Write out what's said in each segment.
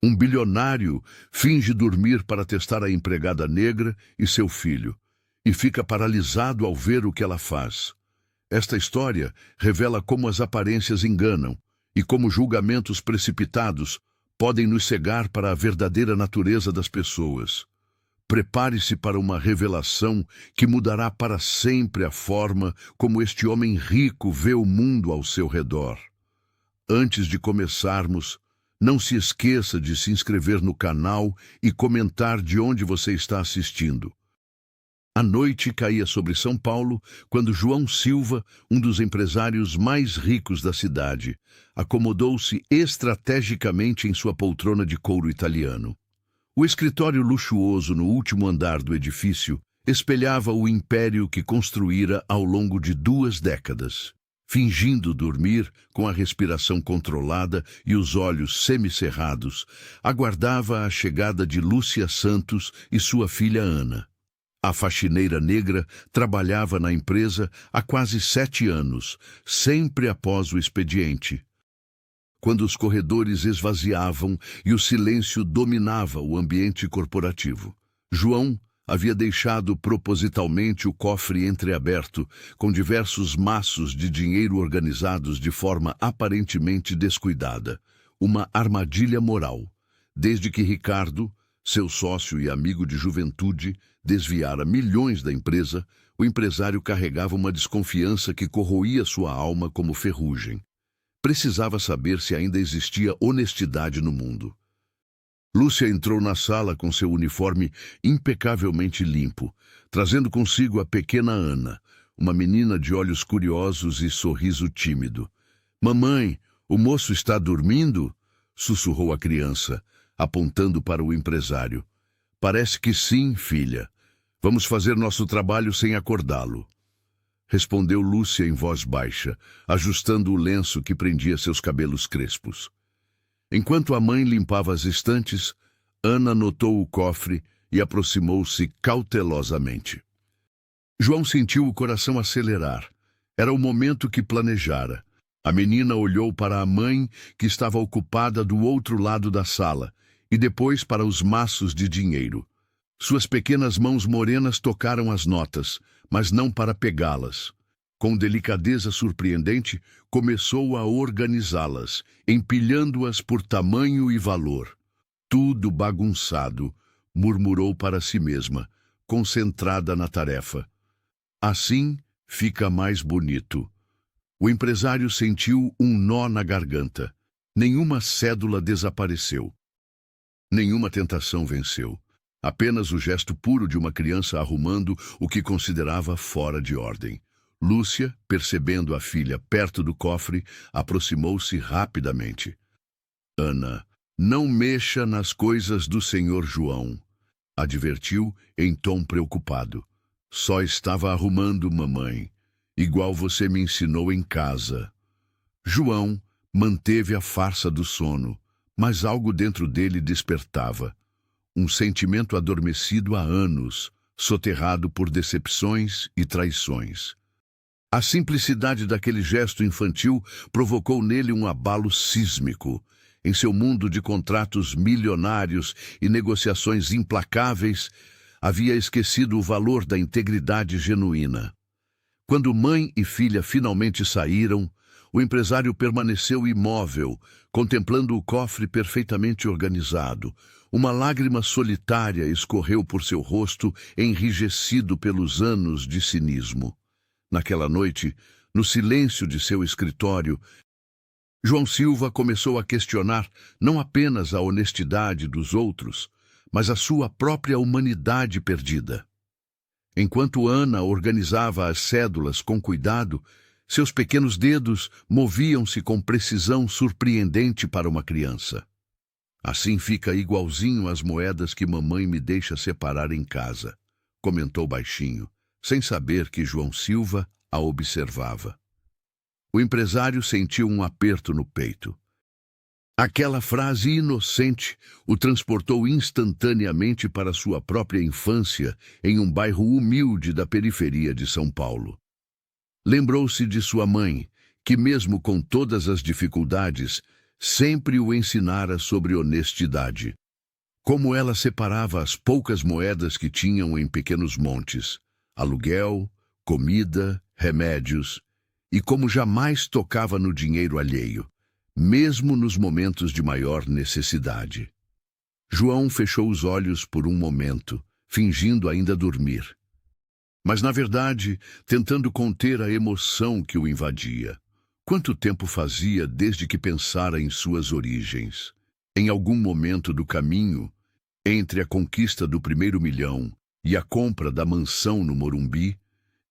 Um bilionário finge dormir para testar a empregada negra e seu filho, e fica paralisado ao ver o que ela faz. Esta história revela como as aparências enganam e como julgamentos precipitados podem nos cegar para a verdadeira natureza das pessoas. Prepare-se para uma revelação que mudará para sempre a forma como este homem rico vê o mundo ao seu redor. Antes de começarmos, não se esqueça de se inscrever no canal e comentar de onde você está assistindo. A noite caía sobre São Paulo quando João Silva, um dos empresários mais ricos da cidade, acomodou-se estrategicamente em sua poltrona de couro italiano. O escritório luxuoso no último andar do edifício espelhava o império que construíra ao longo de 2 décadas. Fingindo dormir, com a respiração controlada e os olhos semicerrados, aguardava a chegada de Lúcia Santos e sua filha Ana. A faxineira negra trabalhava na empresa há quase 7 anos, sempre após o expediente. Quando os corredores esvaziavam e o silêncio dominava o ambiente corporativo, João havia deixado propositalmente o cofre entreaberto, com diversos maços de dinheiro organizados de forma aparentemente descuidada, uma armadilha moral, desde que Ricardo, seu sócio e amigo de juventude, desviara milhões da empresa. O empresário carregava uma desconfiança que corroía sua alma como ferrugem. Precisava saber se ainda existia honestidade no mundo. Lúcia entrou na sala com seu uniforme impecavelmente limpo, trazendo consigo a pequena Ana, uma menina de olhos curiosos e sorriso tímido. "Mamãe, o moço está dormindo?" sussurrou a criança, apontando para o empresário. "Parece que sim, filha. Vamos fazer nosso trabalho sem acordá-lo", respondeu Lúcia em voz baixa, ajustando o lenço que prendia seus cabelos crespos. Enquanto a mãe limpava as estantes, Ana notou o cofre e aproximou-se cautelosamente. João sentiu o coração acelerar. Era o momento que planejara. A menina olhou para a mãe, que estava ocupada do outro lado da sala, e depois para os maços de dinheiro. Suas pequenas mãos morenas tocaram as notas, mas não para pegá-las. Com delicadeza surpreendente, começou a organizá-las, empilhando-as por tamanho e valor. "Tudo bagunçado", murmurou para si mesma, concentrada na tarefa. "Assim fica mais bonito." O empresário sentiu um nó na garganta. Nenhuma cédula desapareceu. Nenhuma tentação venceu. Apenas o gesto puro de uma criança arrumando o que considerava fora de ordem. Lúcia, percebendo a filha perto do cofre, aproximou-se rapidamente. "Ana, não mexa nas coisas do senhor João", advertiu em tom preocupado. "Só estava arrumando, mamãe, igual você me ensinou em casa." João manteve a farsa do sono, mas algo dentro dele despertava. Um sentimento adormecido há anos, soterrado por decepções e traições. A simplicidade daquele gesto infantil provocou nele um abalo sísmico. Em seu mundo de contratos milionários e negociações implacáveis, havia esquecido o valor da integridade genuína. Quando mãe e filha finalmente saíram, o empresário permaneceu imóvel, contemplando o cofre perfeitamente organizado. Uma lágrima solitária escorreu por seu rosto, enrijecido pelos anos de cinismo. Naquela noite, no silêncio de seu escritório, João Silva começou a questionar não apenas a honestidade dos outros, mas a sua própria humanidade perdida. Enquanto Ana organizava as cédulas com cuidado, seus pequenos dedos moviam-se com precisão surpreendente para uma criança. "Assim fica igualzinho às moedas que mamãe me deixa separar em casa", comentou baixinho, sem saber que João Silva a observava. O empresário sentiu um aperto no peito. Aquela frase inocente o transportou instantaneamente para sua própria infância em um bairro humilde da periferia de São Paulo. Lembrou-se de sua mãe, que mesmo com todas as dificuldades, sempre o ensinara sobre honestidade. Como ela separava as poucas moedas que tinham em pequenos montes, aluguel, comida, remédios, e como jamais tocava no dinheiro alheio, mesmo nos momentos de maior necessidade. João fechou os olhos por um momento, fingindo ainda dormir. Mas, na verdade, tentando conter a emoção que o invadia. Quanto tempo fazia desde que pensara em suas origens? Em algum momento do caminho, entre a conquista do primeiro milhão e a compra da mansão no Morumbi,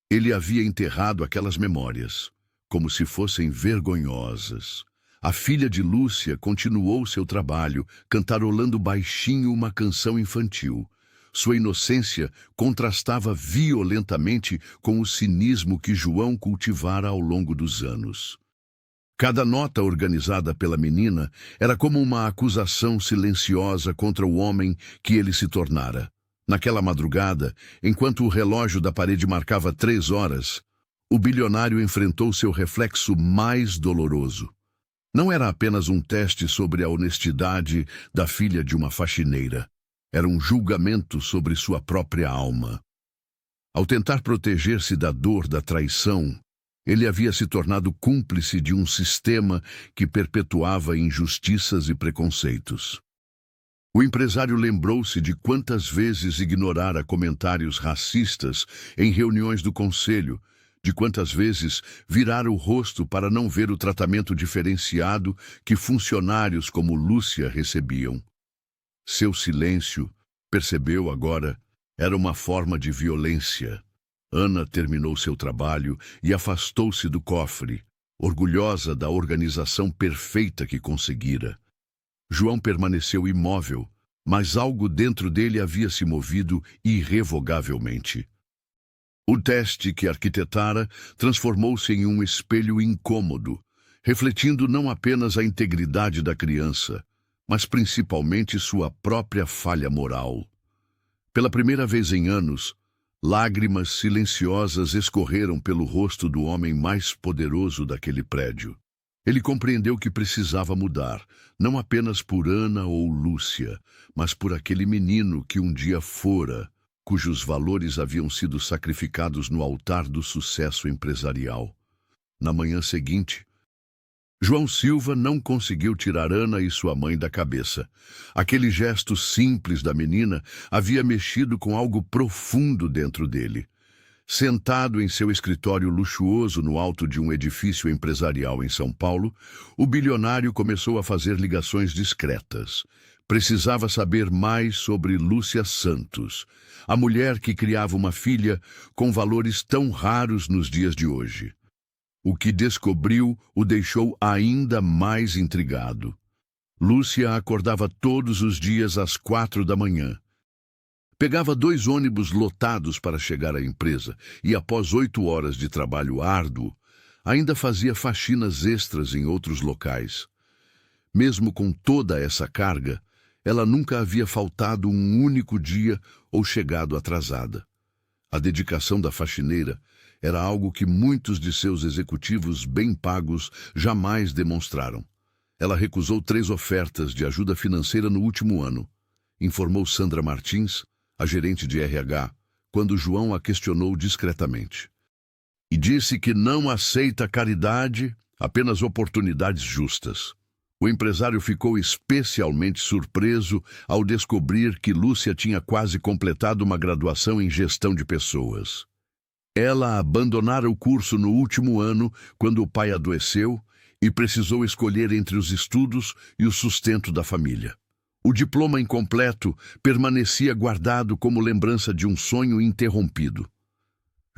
ele havia enterrado aquelas memórias, como se fossem vergonhosas. A filha de Lúcia continuou seu trabalho, cantarolando baixinho uma canção infantil. Sua inocência contrastava violentamente com o cinismo que João cultivara ao longo dos anos. Cada nota organizada pela menina era como uma acusação silenciosa contra o homem que ele se tornara. Naquela madrugada, enquanto o relógio da parede marcava 3 horas, o bilionário enfrentou seu reflexo mais doloroso. Não era apenas um teste sobre a honestidade da filha de uma faxineira. Era um julgamento sobre sua própria alma. Ao tentar proteger-se da dor da traição, ele havia se tornado cúmplice de um sistema que perpetuava injustiças e preconceitos. O empresário lembrou-se de quantas vezes ignorara comentários racistas em reuniões do conselho, de quantas vezes virara o rosto para não ver o tratamento diferenciado que funcionários como Lúcia recebiam. Seu silêncio, percebeu agora, era uma forma de violência. Ana terminou seu trabalho e afastou-se do cofre, orgulhosa da organização perfeita que conseguira. João permaneceu imóvel, mas algo dentro dele havia se movido irrevogavelmente. O teste que arquitetara transformou-se em um espelho incômodo, refletindo não apenas a integridade da criança, mas principalmente sua própria falha moral. Pela primeira vez em anos, lágrimas silenciosas escorreram pelo rosto do homem mais poderoso daquele prédio. Ele compreendeu que precisava mudar, não apenas por Ana ou Lúcia, mas por aquele menino que um dia fora, cujos valores haviam sido sacrificados no altar do sucesso empresarial. Na manhã seguinte, João Silva não conseguiu tirar Ana e sua mãe da cabeça. Aquele gesto simples da menina havia mexido com algo profundo dentro dele. Sentado em seu escritório luxuoso no alto de um edifício empresarial em São Paulo, o bilionário começou a fazer ligações discretas. Precisava saber mais sobre Lúcia Santos, a mulher que criava uma filha com valores tão raros nos dias de hoje. O que descobriu o deixou ainda mais intrigado. Lúcia acordava todos os dias às 4 da manhã. Pegava 2 ônibus lotados para chegar à empresa e, após 8 horas de trabalho árduo, ainda fazia faxinas extras em outros locais. Mesmo com toda essa carga, ela nunca havia faltado um único dia ou chegado atrasada. A dedicação da faxineira era algo que muitos de seus executivos bem pagos jamais demonstraram. Ela recusou 3 ofertas de ajuda financeira no último ano, informou Sandra Martins, a gerente de RH, quando João a questionou discretamente. E disse que não aceita caridade, apenas oportunidades justas. O empresário ficou especialmente surpreso ao descobrir que Lúcia tinha quase completado uma graduação em gestão de pessoas. Ela abandonara o curso no último ano, quando o pai adoeceu, e precisou escolher entre os estudos e o sustento da família. O diploma incompleto permanecia guardado como lembrança de um sonho interrompido.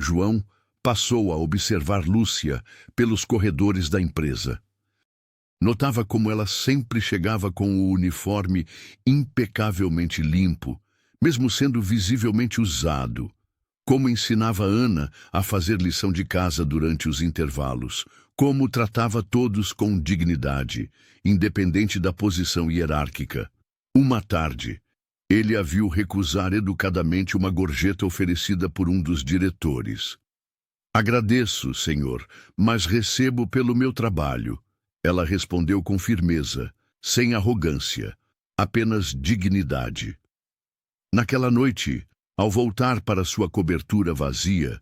João passou a observar Lúcia pelos corredores da empresa. Notava como ela sempre chegava com o uniforme impecavelmente limpo, mesmo sendo visivelmente usado. Como ensinava Ana a fazer lição de casa durante os intervalos, como tratava todos com dignidade, independente da posição hierárquica. Uma tarde, ele a viu recusar educadamente uma gorjeta oferecida por um dos diretores. "Agradeço, senhor, mas recebo pelo meu trabalho", Ela respondeu com firmeza, sem arrogância, apenas dignidade. Naquela noite, ao voltar para sua cobertura vazia,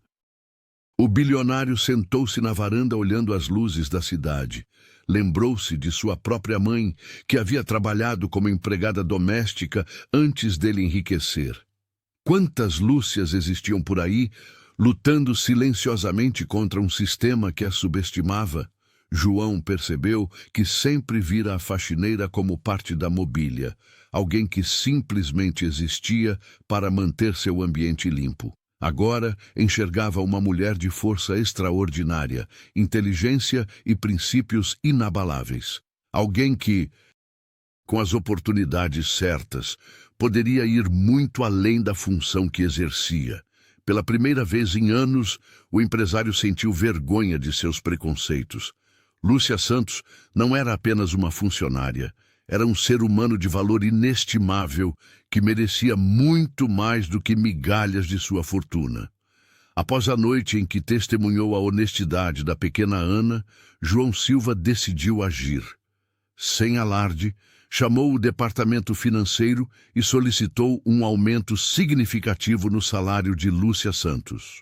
o bilionário sentou-se na varanda olhando as luzes da cidade. Lembrou-se de sua própria mãe, que havia trabalhado como empregada doméstica antes dele enriquecer. Quantas Lúcias existiam por aí, lutando silenciosamente contra um sistema que a subestimava? João percebeu que sempre vira a faxineira como parte da mobília, alguém que simplesmente existia para manter seu ambiente limpo. Agora enxergava uma mulher de força extraordinária, inteligência e princípios inabaláveis. Alguém que, com as oportunidades certas, poderia ir muito além da função que exercia. Pela primeira vez em anos, o empresário sentiu vergonha de seus preconceitos. Lúcia Santos não era apenas uma funcionária, era um ser humano de valor inestimável que merecia muito mais do que migalhas de sua fortuna. Após a noite em que testemunhou a honestidade da pequena Ana, João Silva decidiu agir. Sem alarde, chamou o departamento financeiro e solicitou um aumento significativo no salário de Lúcia Santos.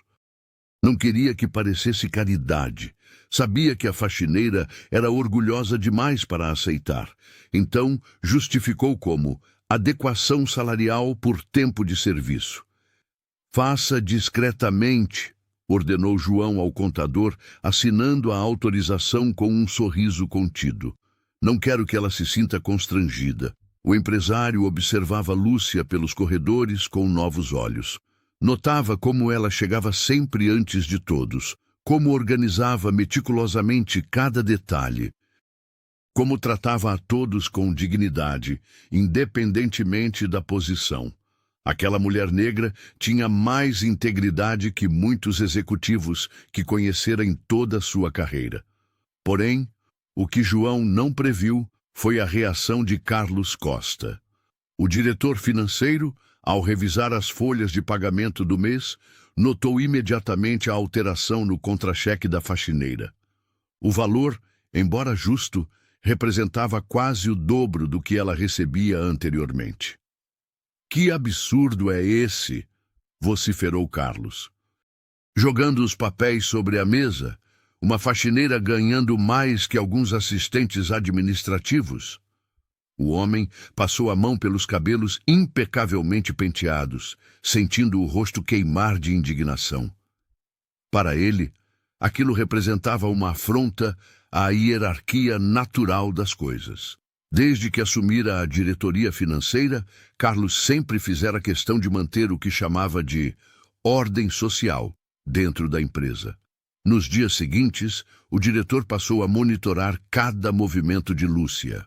Não queria que parecesse caridade. Sabia que a faxineira era orgulhosa demais para aceitar. Então, justificou como adequação salarial por tempo de serviço. Faça discretamente, ordenou João ao contador, assinando a autorização com um sorriso contido. Não quero que ela se sinta constrangida. O empresário observava Lúcia pelos corredores com novos olhos. Notava como ela chegava sempre antes de todos, como organizava meticulosamente cada detalhe, como tratava a todos com dignidade, independentemente da posição. Aquela mulher negra tinha mais integridade que muitos executivos que conhecera em toda a sua carreira. Porém, o que João não previu foi a reação de Carlos Costa. O diretor financeiro, ao revisar as folhas de pagamento do mês, notou imediatamente a alteração no contra-cheque da faxineira. O valor, embora justo, representava quase o dobro do que ela recebia anteriormente. Que absurdo é esse? Vociferou Carlos. Jogando os papéis sobre a mesa, uma faxineira ganhando mais que alguns assistentes administrativos? O homem passou a mão pelos cabelos impecavelmente penteados, sentindo o rosto queimar de indignação. Para ele, aquilo representava uma afronta à hierarquia natural das coisas. Desde que assumira a diretoria financeira, Carlos sempre fizera questão de manter o que chamava de ordem social dentro da empresa. Nos dias seguintes, o diretor passou a monitorar cada movimento de Lúcia.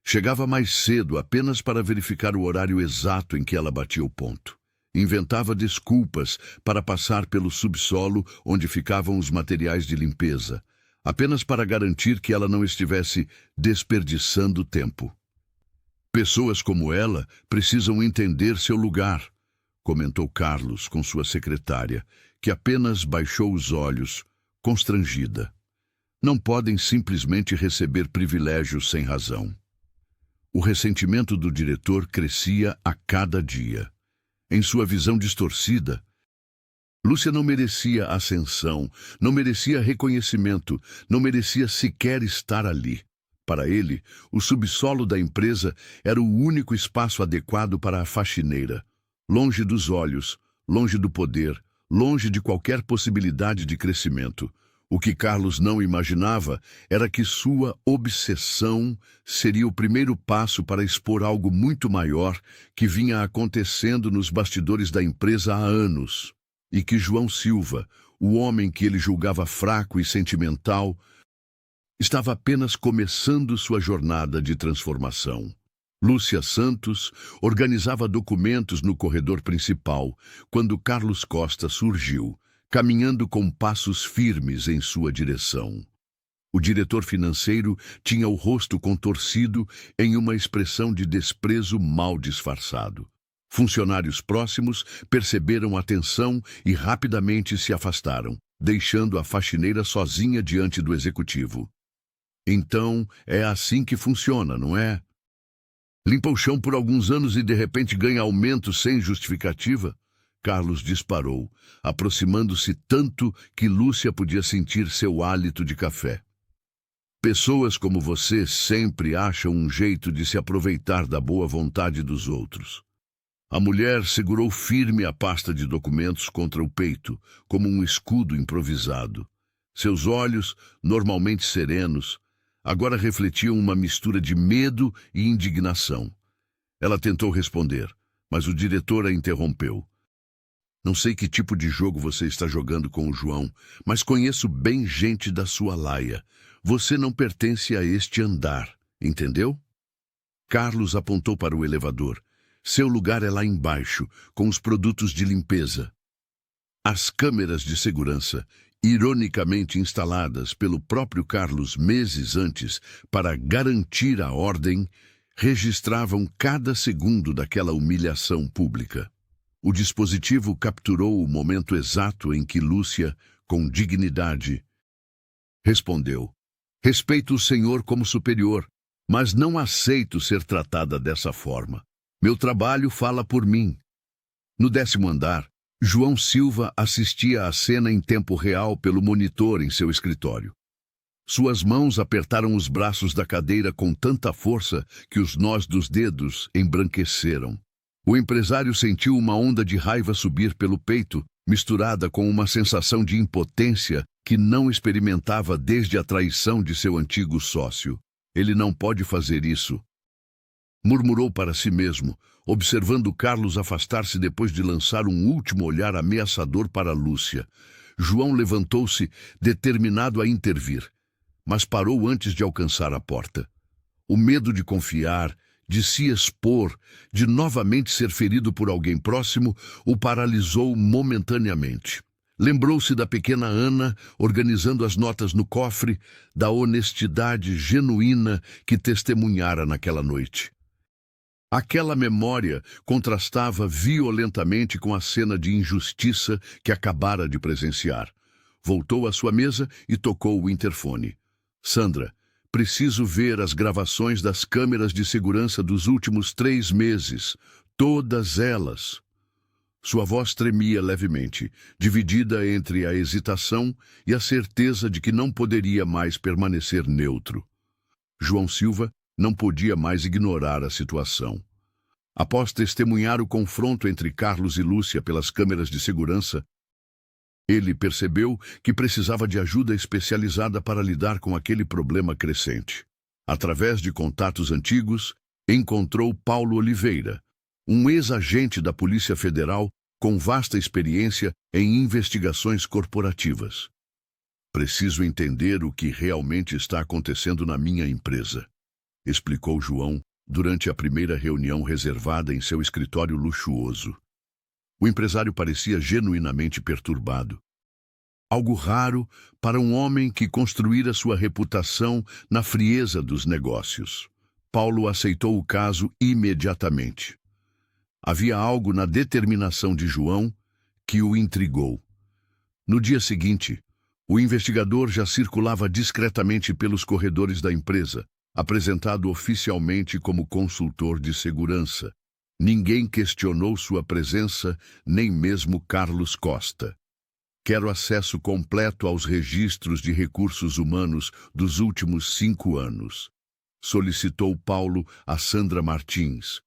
Chegava mais cedo apenas para verificar o horário exato em que ela batia o ponto. Inventava desculpas para passar pelo subsolo onde ficavam os materiais de limpeza, apenas para garantir que ela não estivesse desperdiçando tempo. Pessoas como ela precisam entender seu lugar, comentou Carlos com sua secretária, que apenas baixou os olhos, constrangida. Não podem simplesmente receber privilégios sem razão. O ressentimento do diretor crescia a cada dia. Em sua visão distorcida, Lúcia não merecia ascensão, não merecia reconhecimento, não merecia sequer estar ali. Para ele, o subsolo da empresa era o único espaço adequado para a faxineira, longe dos olhos, longe do poder, longe de qualquer possibilidade de crescimento. O que Carlos não imaginava era que sua obsessão seria o primeiro passo para expor algo muito maior que vinha acontecendo nos bastidores da empresa há anos, e que João Silva, o homem que ele julgava fraco e sentimental, estava apenas começando sua jornada de transformação. Lúcia Santos organizava documentos no corredor principal quando Carlos Costa surgiu, caminhando com passos firmes em sua direção. O diretor financeiro tinha o rosto contorcido em uma expressão de desprezo mal disfarçado. Funcionários próximos perceberam a tensão e rapidamente se afastaram, deixando a faxineira sozinha diante do executivo. Então, é assim que funciona, não é? Limpa o chão por alguns anos e de repente ganha aumento sem justificativa? Carlos disparou, aproximando-se tanto que Lúcia podia sentir seu hálito de café. Pessoas como você sempre acham um jeito de se aproveitar da boa vontade dos outros. A mulher segurou firme a pasta de documentos contra o peito, como um escudo improvisado. Seus olhos, normalmente serenos, agora refletiam uma mistura de medo e indignação. Ela tentou responder, mas o diretor a interrompeu. Não sei que tipo de jogo você está jogando com o João, mas conheço bem gente da sua laia. Você não pertence a este andar, entendeu? Carlos apontou para o elevador. Seu lugar é lá embaixo, com os produtos de limpeza. As câmeras de segurança, ironicamente instaladas pelo próprio Carlos meses antes para garantir a ordem, registravam cada segundo daquela humilhação pública. O dispositivo capturou o momento exato em que Lúcia, com dignidade, respondeu: "Respeito o senhor como superior, mas não aceito ser tratada dessa forma. Meu trabalho fala por mim." No 10º andar, João Silva assistia à cena em tempo real pelo monitor em seu escritório. Suas mãos apertaram os braços da cadeira com tanta força que os nós dos dedos embranqueceram. O empresário sentiu uma onda de raiva subir pelo peito, misturada com uma sensação de impotência que não experimentava desde a traição de seu antigo sócio. Ele não pode fazer isso, murmurou para si mesmo, observando Carlos afastar-se depois de lançar um último olhar ameaçador para Lúcia. João levantou-se, determinado a intervir, mas parou antes de alcançar a porta. O medo de confiar, de se expor, de novamente ser ferido por alguém próximo, o paralisou momentaneamente. Lembrou-se da pequena Ana organizando as notas no cofre, da honestidade genuína que testemunhara naquela noite. Aquela memória contrastava violentamente com a cena de injustiça que acabara de presenciar. Voltou à sua mesa e tocou o interfone. "Sandra, preciso ver as gravações das câmeras de segurança dos últimos 3 meses. Todas elas." Sua voz tremia levemente, dividida entre a hesitação e a certeza de que não poderia mais permanecer neutro. João Silva não podia mais ignorar a situação. Após testemunhar o confronto entre Carlos e Lúcia pelas câmeras de segurança, ele percebeu que precisava de ajuda especializada para lidar com aquele problema crescente. Através de contatos antigos, encontrou Paulo Oliveira, um ex-agente da Polícia Federal com vasta experiência em investigações corporativas. "Preciso entender o que realmente está acontecendo na minha empresa", explicou João durante a primeira reunião reservada em seu escritório luxuoso. O empresário parecia genuinamente perturbado. Algo raro para um homem que construíra sua reputação na frieza dos negócios. Paulo aceitou o caso imediatamente. Havia algo na determinação de João que o intrigou. No dia seguinte, o investigador já circulava discretamente pelos corredores da empresa, apresentado oficialmente como consultor de segurança. Ninguém questionou sua presença, nem mesmo Carlos Costa. "Quero acesso completo aos registros de recursos humanos dos últimos 5 anos", solicitou Paulo a Sandra Martins,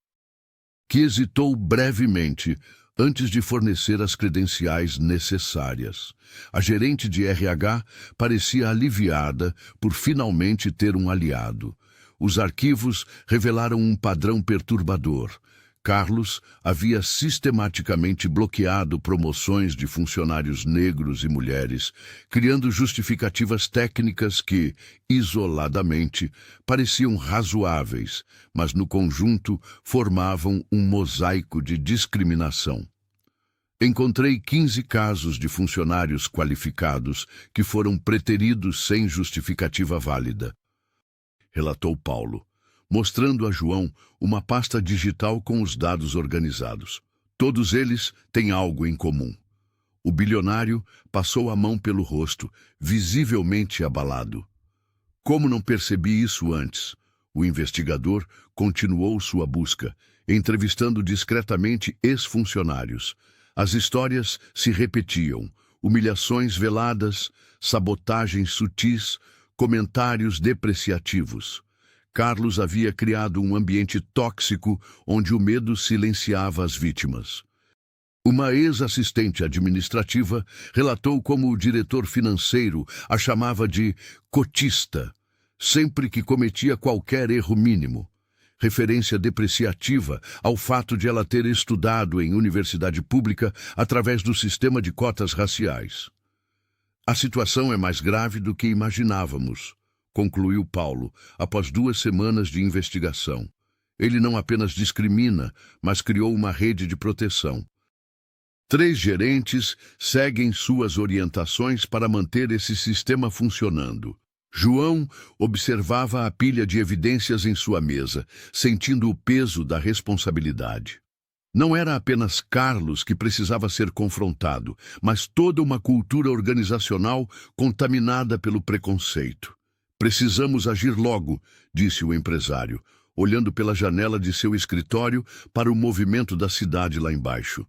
que hesitou brevemente antes de fornecer as credenciais necessárias. A gerente de RH parecia aliviada por finalmente ter um aliado. Os arquivos revelaram um padrão perturbador. Carlos havia sistematicamente bloqueado promoções de funcionários negros e mulheres, criando justificativas técnicas que, isoladamente, pareciam razoáveis, mas no conjunto formavam um mosaico de discriminação. "Encontrei 15 casos de funcionários qualificados que foram preteridos sem justificativa válida", relatou Paulo, mostrando a João uma pasta digital com os dados organizados. Todos eles têm algo em comum. O bilionário passou a mão pelo rosto, visivelmente abalado. Como não percebi isso antes? O investigador continuou sua busca, entrevistando discretamente ex-funcionários. As histórias se repetiam: humilhações veladas, sabotagens sutis, comentários depreciativos. Carlos havia criado um ambiente tóxico onde o medo silenciava as vítimas. Uma ex-assistente administrativa relatou como o diretor financeiro a chamava de cotista, sempre que cometia qualquer erro mínimo. Referência depreciativa ao fato de ela ter estudado em universidade pública através do sistema de cotas raciais. A situação é mais grave do que imaginávamos, concluiu Paulo, após 2 semanas de investigação. Ele não apenas discrimina, mas criou uma rede de proteção. 3 gerentes seguem suas orientações para manter esse sistema funcionando. João observava a pilha de evidências em sua mesa, sentindo o peso da responsabilidade. Não era apenas Carlos que precisava ser confrontado, mas toda uma cultura organizacional contaminada pelo preconceito. Precisamos agir logo, disse o empresário, olhando pela janela de seu escritório para o movimento da cidade lá embaixo.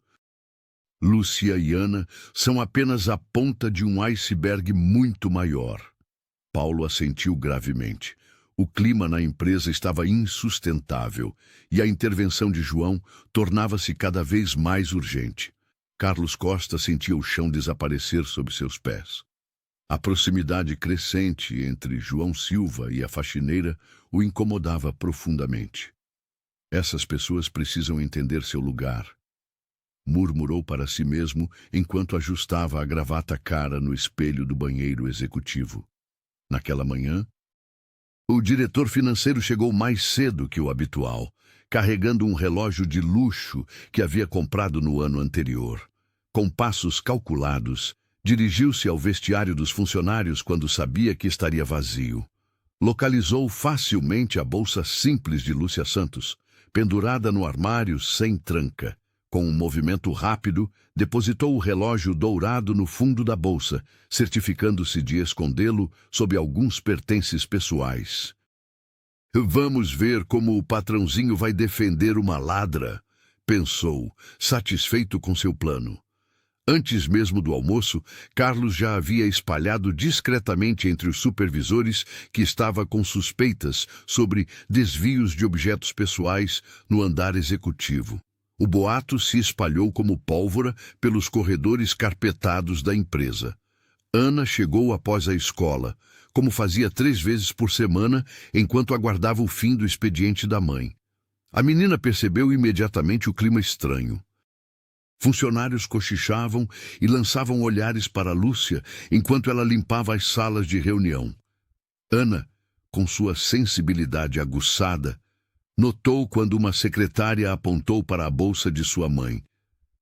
Lúcia e Ana são apenas a ponta de um iceberg muito maior. Paulo assentiu gravemente. O clima na empresa estava insustentável e a intervenção de João tornava-se cada vez mais urgente. Carlos Costa sentia o chão desaparecer sob seus pés. A proximidade crescente entre João Silva e a faxineira o incomodava profundamente. Essas pessoas precisam entender seu lugar, murmurou para si mesmo enquanto ajustava a gravata cara no espelho do banheiro executivo. Naquela manhã, o diretor financeiro chegou mais cedo que o habitual, carregando um relógio de luxo que havia comprado no ano anterior. Com passos calculados, dirigiu-se ao vestiário dos funcionários quando sabia que estaria vazio. Localizou facilmente a bolsa simples de Lúcia Santos, pendurada no armário sem tranca. Com um movimento rápido, depositou o relógio dourado no fundo da bolsa, certificando-se de escondê-lo sob alguns pertences pessoais. Vamos ver como o patrãozinho vai defender uma ladra, pensou, satisfeito com seu plano. Antes mesmo do almoço, Carlos já havia espalhado discretamente entre os supervisores que estava com suspeitas sobre desvios de objetos pessoais no andar executivo. O boato se espalhou como pólvora pelos corredores carpetados da empresa. Ana chegou após a escola, como fazia 3 vezes por semana, enquanto aguardava o fim do expediente da mãe. A menina percebeu imediatamente o clima estranho. Funcionários cochichavam e lançavam olhares para Lúcia enquanto ela limpava as salas de reunião. Ana, com sua sensibilidade aguçada, notou quando uma secretária apontou para a bolsa de sua mãe.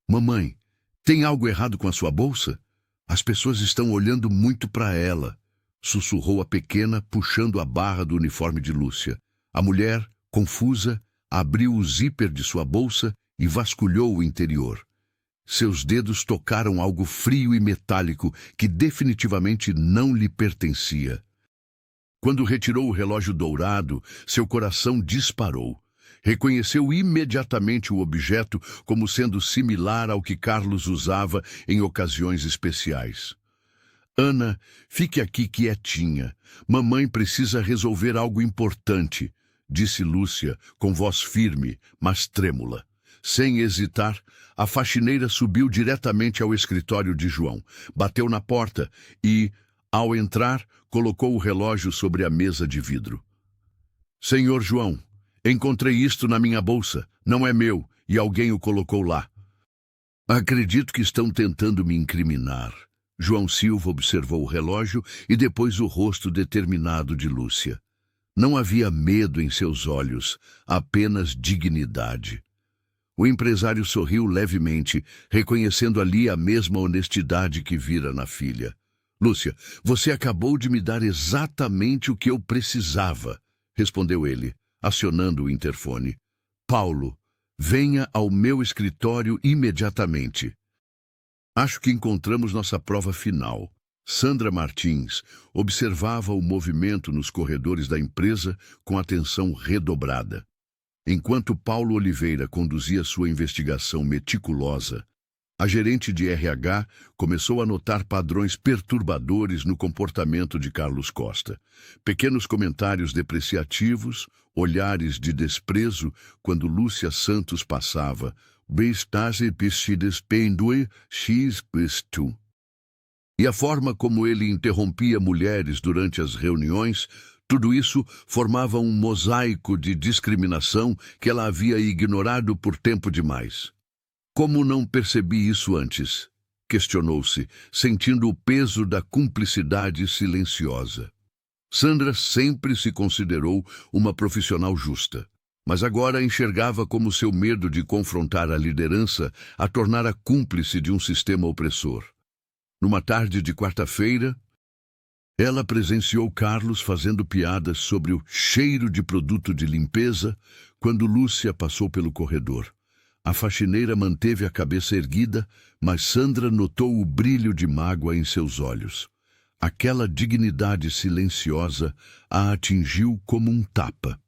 Mamãe, tem algo errado com a sua bolsa? As pessoas estão olhando muito para ela, sussurrou a pequena, puxando a barra do uniforme de Lúcia. A mulher, confusa, abriu o zíper de sua bolsa e vasculhou o interior. Seus dedos tocaram algo frio e metálico que definitivamente não lhe pertencia. Quando retirou o relógio dourado, seu coração disparou. Reconheceu imediatamente o objeto como sendo similar ao que Carlos usava em ocasiões especiais. Ana, fique aqui quietinha. Mamãe precisa resolver algo importante, disse Lúcia, com voz firme, mas trêmula. Sem hesitar, a faxineira subiu diretamente ao escritório de João, bateu na porta e, ao entrar, colocou o relógio sobre a mesa de vidro. Senhor João, encontrei isto na minha bolsa. Não é meu, e alguém o colocou lá. Acredito que estão tentando me incriminar. João Silva observou o relógio e depois o rosto determinado de Lúcia. Não havia medo em seus olhos, apenas dignidade. O empresário sorriu levemente, reconhecendo ali a mesma honestidade que vira na filha. Lúcia, você acabou de me dar exatamente o que eu precisava, respondeu ele, acionando o interfone. Paulo, venha ao meu escritório imediatamente. Acho que encontramos nossa prova final. Sandra Martins observava o movimento nos corredores da empresa com atenção redobrada. Enquanto Paulo Oliveira conduzia sua investigação meticulosa, a gerente de RH começou a notar padrões perturbadores no comportamento de Carlos Costa. Pequenos comentários depreciativos, olhares de desprezo quando Lúcia Santos passava. E a forma como ele interrompia mulheres durante as reuniões, tudo isso formava um mosaico de discriminação que ela havia ignorado por tempo demais. Como não percebi isso antes? Questionou-se, sentindo o peso da cumplicidade silenciosa. Sandra sempre se considerou uma profissional justa, mas agora enxergava como seu medo de confrontar a liderança a tornara cúmplice de um sistema opressor. Numa tarde de quarta-feira, ela presenciou Carlos fazendo piadas sobre o cheiro de produto de limpeza quando Lúcia passou pelo corredor. A faxineira manteve a cabeça erguida, mas Sandra notou o brilho de mágoa em seus olhos. Aquela dignidade silenciosa a atingiu como um tapa.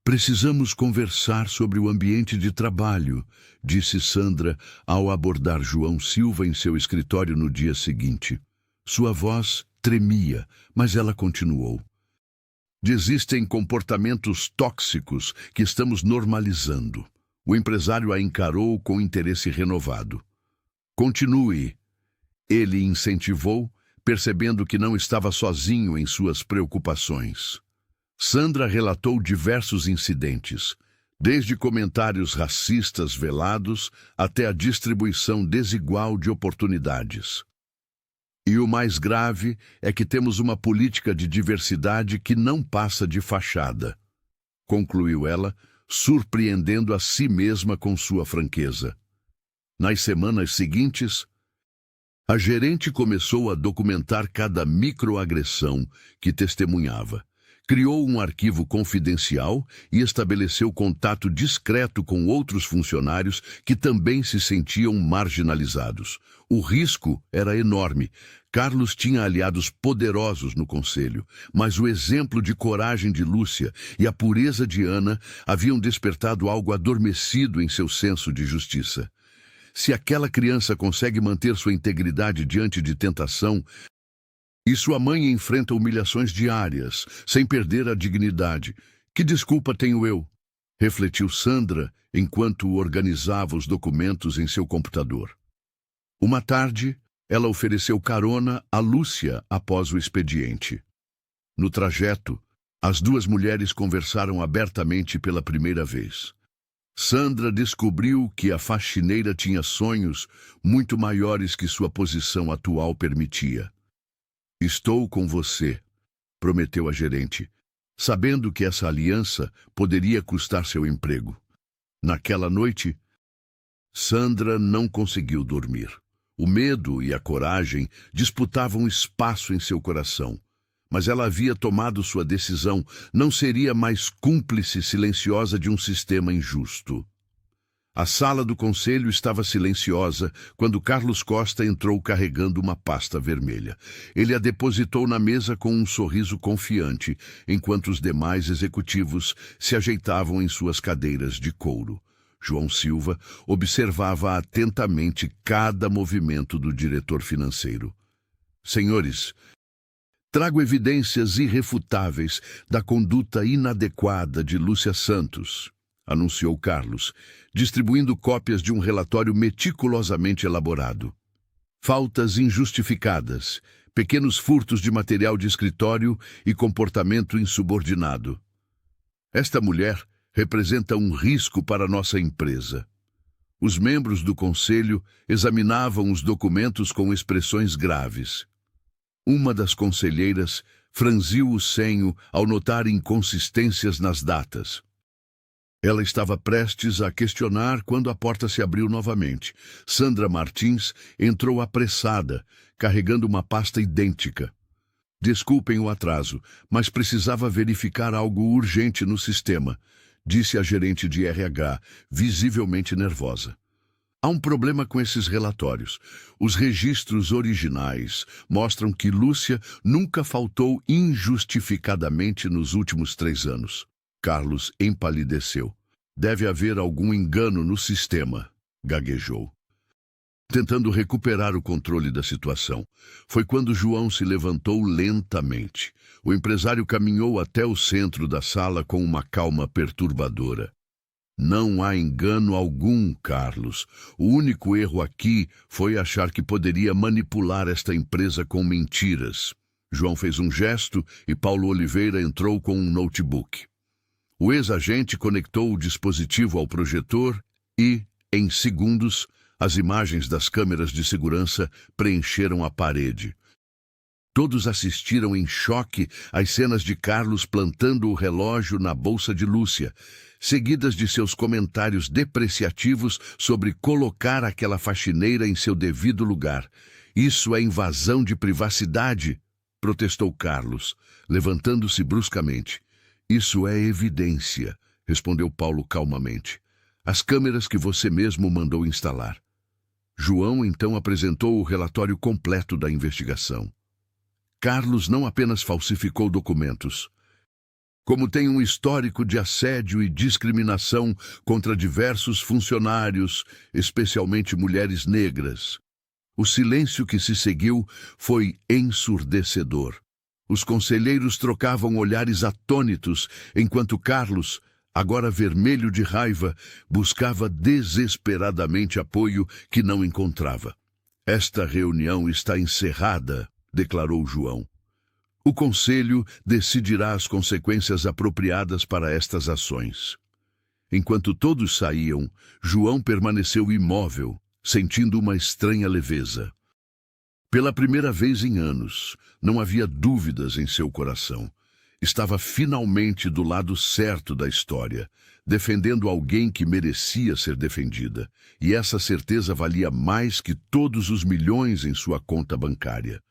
Precisamos conversar sobre o ambiente de trabalho, disse Sandra ao abordar João Silva em seu escritório no dia seguinte. Sua voz tremia, mas ela continuou. Existem comportamentos tóxicos que estamos normalizando. O empresário a encarou com interesse renovado. Continue. Ele incentivou, percebendo que não estava sozinho em suas preocupações. Sandra relatou diversos incidentes, desde comentários racistas velados até a distribuição desigual de oportunidades. E o mais grave é que temos uma política de diversidade que não passa de fachada, concluiu ela, surpreendendo a si mesma com sua franqueza. Nas semanas seguintes, a gerente começou a documentar cada microagressão que testemunhava. Criou um arquivo confidencial e estabeleceu contato discreto com outros funcionários que também se sentiam marginalizados. O risco era enorme. Carlos tinha aliados poderosos no conselho, mas o exemplo de coragem de Lúcia e a pureza de Ana haviam despertado algo adormecido em seu senso de justiça. Se aquela criança consegue manter sua integridade diante de tentação, e sua mãe enfrenta humilhações diárias, sem perder a dignidade. Que desculpa tenho eu? Refletiu Sandra enquanto organizava os documentos em seu computador. Uma tarde, ela ofereceu carona a Lúcia após o expediente. No trajeto, as duas mulheres conversaram abertamente pela primeira vez. Sandra descobriu que a faxineira tinha sonhos muito maiores que sua posição atual permitia. Estou com você, prometeu a gerente, sabendo que essa aliança poderia custar seu emprego. Naquela noite, Sandra não conseguiu dormir. O medo e a coragem disputavam espaço em seu coração, mas ela havia tomado sua decisão, não seria mais cúmplice silenciosa de um sistema injusto. A sala do conselho estava silenciosa quando Carlos Costa entrou carregando uma pasta vermelha. Ele a depositou na mesa com um sorriso confiante, enquanto os demais executivos se ajeitavam em suas cadeiras de couro. João Silva observava atentamente cada movimento do diretor financeiro. Senhores, trago evidências irrefutáveis da conduta inadequada de Lúcia Santos, anunciou Carlos, distribuindo cópias de um relatório meticulosamente elaborado. Faltas injustificadas, pequenos furtos de material de escritório e comportamento insubordinado. Esta mulher representa um risco para nossa empresa. Os membros do conselho examinavam os documentos com expressões graves. Uma das conselheiras franziu o senho ao notar inconsistências nas datas. Ela estava prestes a questionar quando a porta se abriu novamente. Sandra Martins entrou apressada, carregando uma pasta idêntica. Desculpem o atraso, mas precisava verificar algo urgente no sistema, disse a gerente de RH, visivelmente nervosa. Há um problema com esses relatórios. Os registros originais mostram que Lúcia nunca faltou injustificadamente nos últimos 3 anos. Carlos empalideceu. Deve haver algum engano no sistema, gaguejou. Tentando recuperar o controle da situação, foi quando João se levantou lentamente. O empresário caminhou até o centro da sala com uma calma perturbadora. Não há engano algum, Carlos. O único erro aqui foi achar que poderia manipular esta empresa com mentiras. João fez um gesto e Paulo Oliveira entrou com um notebook. O ex-agente conectou o dispositivo ao projetor e, em segundos, as imagens das câmeras de segurança preencheram a parede. Todos assistiram em choque às cenas de Carlos plantando o relógio na bolsa de Lúcia, seguidas de seus comentários depreciativos sobre colocar aquela faxineira em seu devido lugar. Isso é invasão de privacidade, protestou Carlos, levantando-se bruscamente. Isso é evidência, respondeu Paulo calmamente. As câmeras que você mesmo mandou instalar. João então apresentou o relatório completo da investigação. Carlos não apenas falsificou documentos, como tem um histórico de assédio e discriminação contra diversos funcionários, especialmente mulheres negras. O silêncio que se seguiu foi ensurdecedor. Os conselheiros trocavam olhares atônitos, enquanto Carlos, agora vermelho de raiva, buscava desesperadamente apoio que não encontrava. Esta reunião está encerrada, declarou João. O Conselho decidirá as consequências apropriadas para estas ações. Enquanto todos saíam, João permaneceu imóvel, sentindo uma estranha leveza. Pela primeira vez em anos, não havia dúvidas em seu coração. Estava finalmente do lado certo da história, defendendo alguém que merecia ser defendida, e essa certeza valia mais que todos os milhões em sua conta bancária.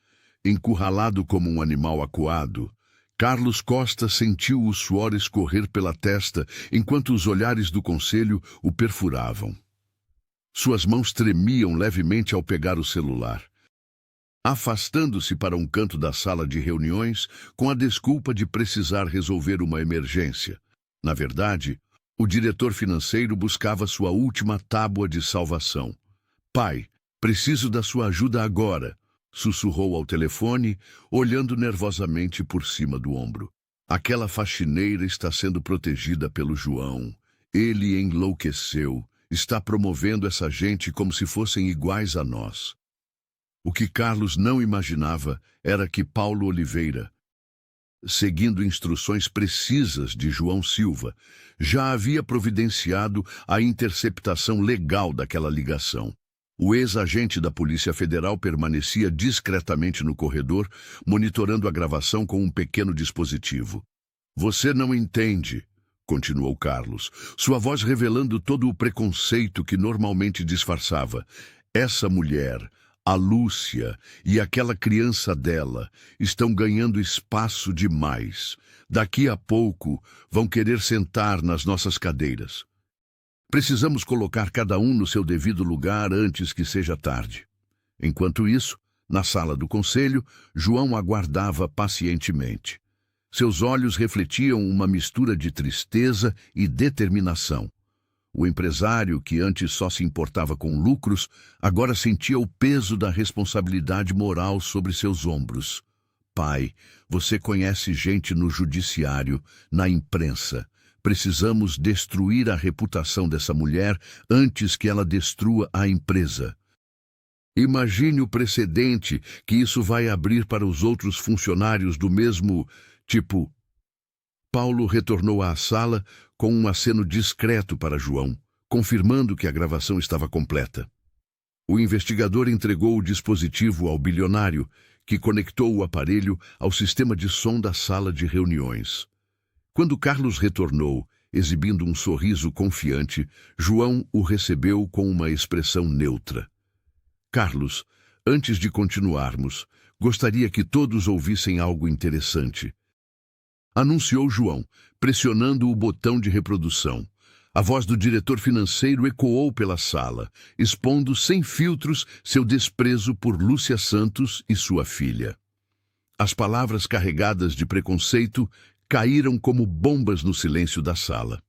Encurralado como um animal acuado, Carlos Costa sentiu o suor escorrer pela testa enquanto os olhares do conselho o perfuravam. Suas mãos tremiam levemente ao pegar o celular. Afastando-se para um canto da sala de reuniões com a desculpa de precisar resolver uma emergência. Na verdade, o diretor financeiro buscava sua última tábua de salvação. Pai, preciso da sua ajuda agora, sussurrou ao telefone, olhando nervosamente por cima do ombro. Aquela faxineira está sendo protegida pelo João. Ele enlouqueceu, está promovendo essa gente como se fossem iguais a nós. O que Carlos não imaginava era que Paulo Oliveira, seguindo instruções precisas de João Silva, já havia providenciado a interceptação legal daquela ligação. O ex-agente da Polícia Federal permanecia discretamente no corredor, monitorando a gravação com um pequeno dispositivo. Você não entende, continuou Carlos, sua voz revelando todo o preconceito que normalmente disfarçava. Essa mulher, a Lúcia e aquela criança dela estão ganhando espaço demais. Daqui a pouco vão querer sentar nas nossas cadeiras. Precisamos colocar cada um no seu devido lugar antes que seja tarde. Enquanto isso, na sala do conselho, João aguardava pacientemente. Seus olhos refletiam uma mistura de tristeza e determinação. O empresário, que antes só se importava com lucros, agora sentia o peso da responsabilidade moral sobre seus ombros. Pai, você conhece gente no judiciário, na imprensa. Precisamos destruir a reputação dessa mulher antes que ela destrua a empresa. Imagine o precedente que isso vai abrir para os outros funcionários do mesmo tipo. Paulo retornou à sala com um aceno discreto para João, confirmando que a gravação estava completa. O investigador entregou o dispositivo ao bilionário, que conectou o aparelho ao sistema de som da sala de reuniões. Quando Carlos retornou, exibindo um sorriso confiante, João o recebeu com uma expressão neutra. Carlos, antes de continuarmos, gostaria que todos ouvissem algo interessante. Anunciou João, pressionando o botão de reprodução. A voz do diretor financeiro ecoou pela sala, expondo sem filtros seu desprezo por Lúcia Santos e sua filha. As palavras carregadas de preconceito caíram como bombas no silêncio da sala.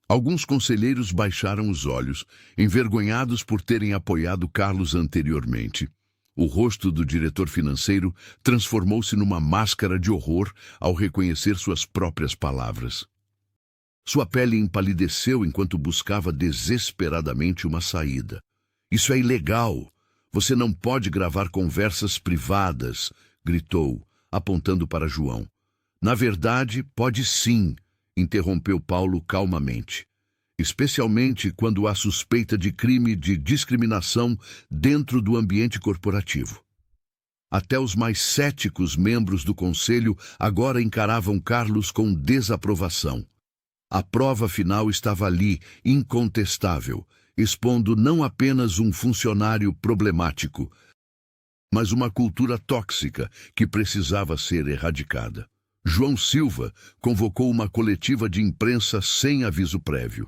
Alguns conselheiros baixaram os olhos, envergonhados por terem apoiado Carlos anteriormente. O rosto do diretor financeiro transformou-se numa máscara de horror ao reconhecer suas próprias palavras. Sua pele empalideceu enquanto buscava desesperadamente uma saída. "Isso é ilegal! Você não pode gravar conversas privadas!" gritou, apontando para João. "Na verdade, pode sim", interrompeu Paulo calmamente. "Especialmente quando há suspeita de crime de discriminação dentro do ambiente corporativo." Até os mais céticos membros do conselho agora encaravam Carlos com desaprovação. A prova final estava ali, incontestável, expondo não apenas um funcionário problemático, mas uma cultura tóxica que precisava ser erradicada. João Silva convocou uma coletiva de imprensa sem aviso prévio.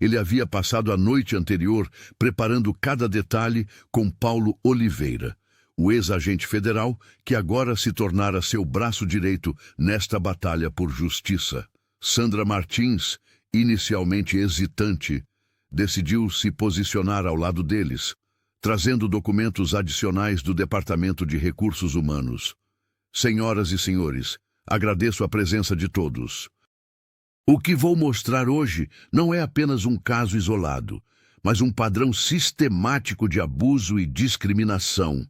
Ele havia passado a noite anterior preparando cada detalhe com Paulo Oliveira, o ex-agente federal que agora se tornara seu braço direito nesta batalha por justiça. Sandra Martins, inicialmente hesitante, decidiu se posicionar ao lado deles, trazendo documentos adicionais do Departamento de Recursos Humanos. "Senhoras e senhores, agradeço a presença de todos. O que vou mostrar hoje não é apenas um caso isolado, mas um padrão sistemático de abuso e discriminação",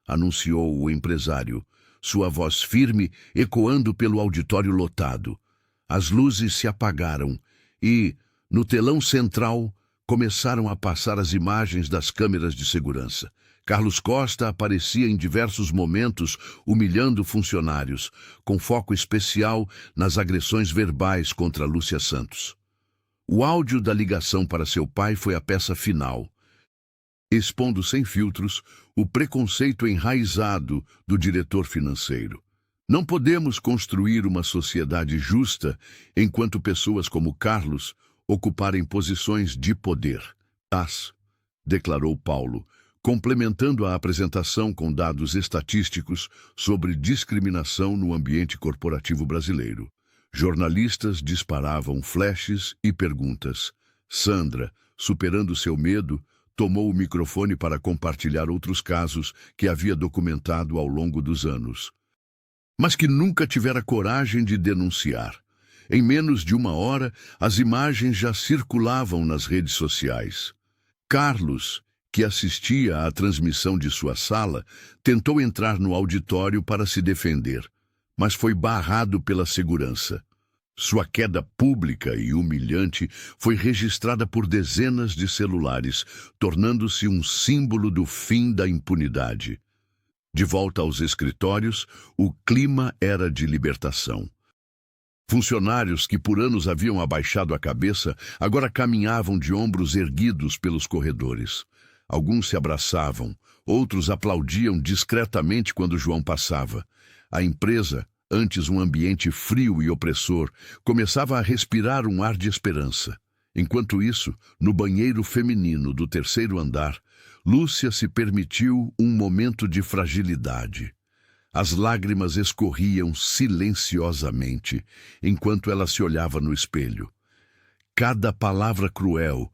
anunciou o empresário, sua voz firme ecoando pelo auditório lotado. As luzes se apagaram e, no telão central, começaram a passar as imagens das câmeras de segurança. Carlos Costa aparecia em diversos momentos humilhando funcionários, com foco especial nas agressões verbais contra Lúcia Santos. O áudio da ligação para seu pai foi a peça final, expondo sem filtros o preconceito enraizado do diretor financeiro. "Não podemos construir uma sociedade justa enquanto pessoas como Carlos ocuparem posições de poder", declarou Paulo, complementando a apresentação com dados estatísticos sobre discriminação no ambiente corporativo brasileiro. Jornalistas disparavam flashes e perguntas. Sandra, superando seu medo, tomou o microfone para compartilhar outros casos que havia documentado ao longo dos anos, mas que nunca tivera coragem de denunciar. Em menos de uma hora, as imagens já circulavam nas redes sociais. Carlos, que assistia à transmissão de sua sala, tentou entrar no auditório para se defender, mas foi barrado pela segurança. Sua queda pública e humilhante foi registrada por dezenas de celulares, tornando-se um símbolo do fim da impunidade. De volta aos escritórios, o clima era de libertação. Funcionários que por anos haviam abaixado a cabeça agora caminhavam de ombros erguidos pelos corredores. Alguns se abraçavam, outros aplaudiam discretamente quando João passava. A empresa, antes um ambiente frio e opressor, começava a respirar um ar de esperança. Enquanto isso, no banheiro feminino do terceiro andar, Lúcia se permitiu um momento de fragilidade. As lágrimas escorriam silenciosamente, enquanto ela se olhava no espelho. Cada palavra cruel,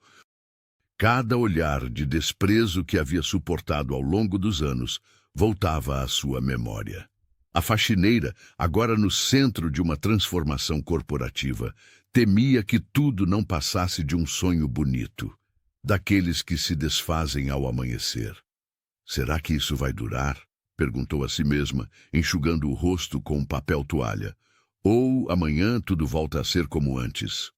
cada olhar de desprezo que havia suportado ao longo dos anos, voltava à sua memória. A faxineira, agora no centro de uma transformação corporativa, temia que tudo não passasse de um sonho bonito, daqueles que se desfazem ao amanhecer. "Será que isso vai durar?" perguntou a si mesma, enxugando o rosto com um papel toalha. "Ou amanhã tudo volta a ser como antes?"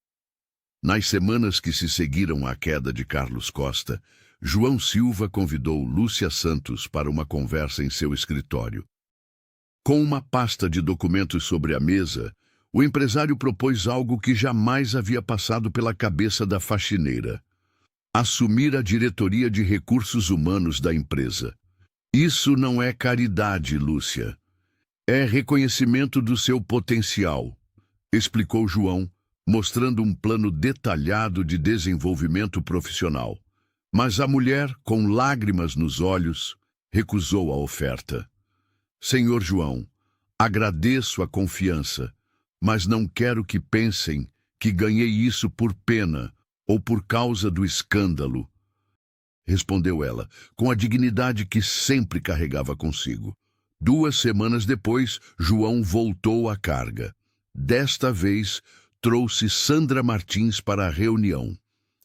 Nas semanas que se seguiram à queda de Carlos Costa, João Silva convidou Lúcia Santos para uma conversa em seu escritório. Com uma pasta de documentos sobre a mesa, o empresário propôs algo que jamais havia passado pela cabeça da faxineira: assumir a diretoria de recursos humanos da empresa. "Isso não é caridade, Lúcia. É reconhecimento do seu potencial", explicou João, mostrando um plano detalhado de desenvolvimento profissional. Mas a mulher, com lágrimas nos olhos, recusou a oferta. Senhor João, agradeço a confiança, mas não quero que pensem que ganhei isso por pena ou por causa do escândalo, respondeu ela, com a dignidade que sempre carregava consigo. 2 semanas depois, João voltou à carga. Desta vez, trouxe Sandra Martins para a reunião.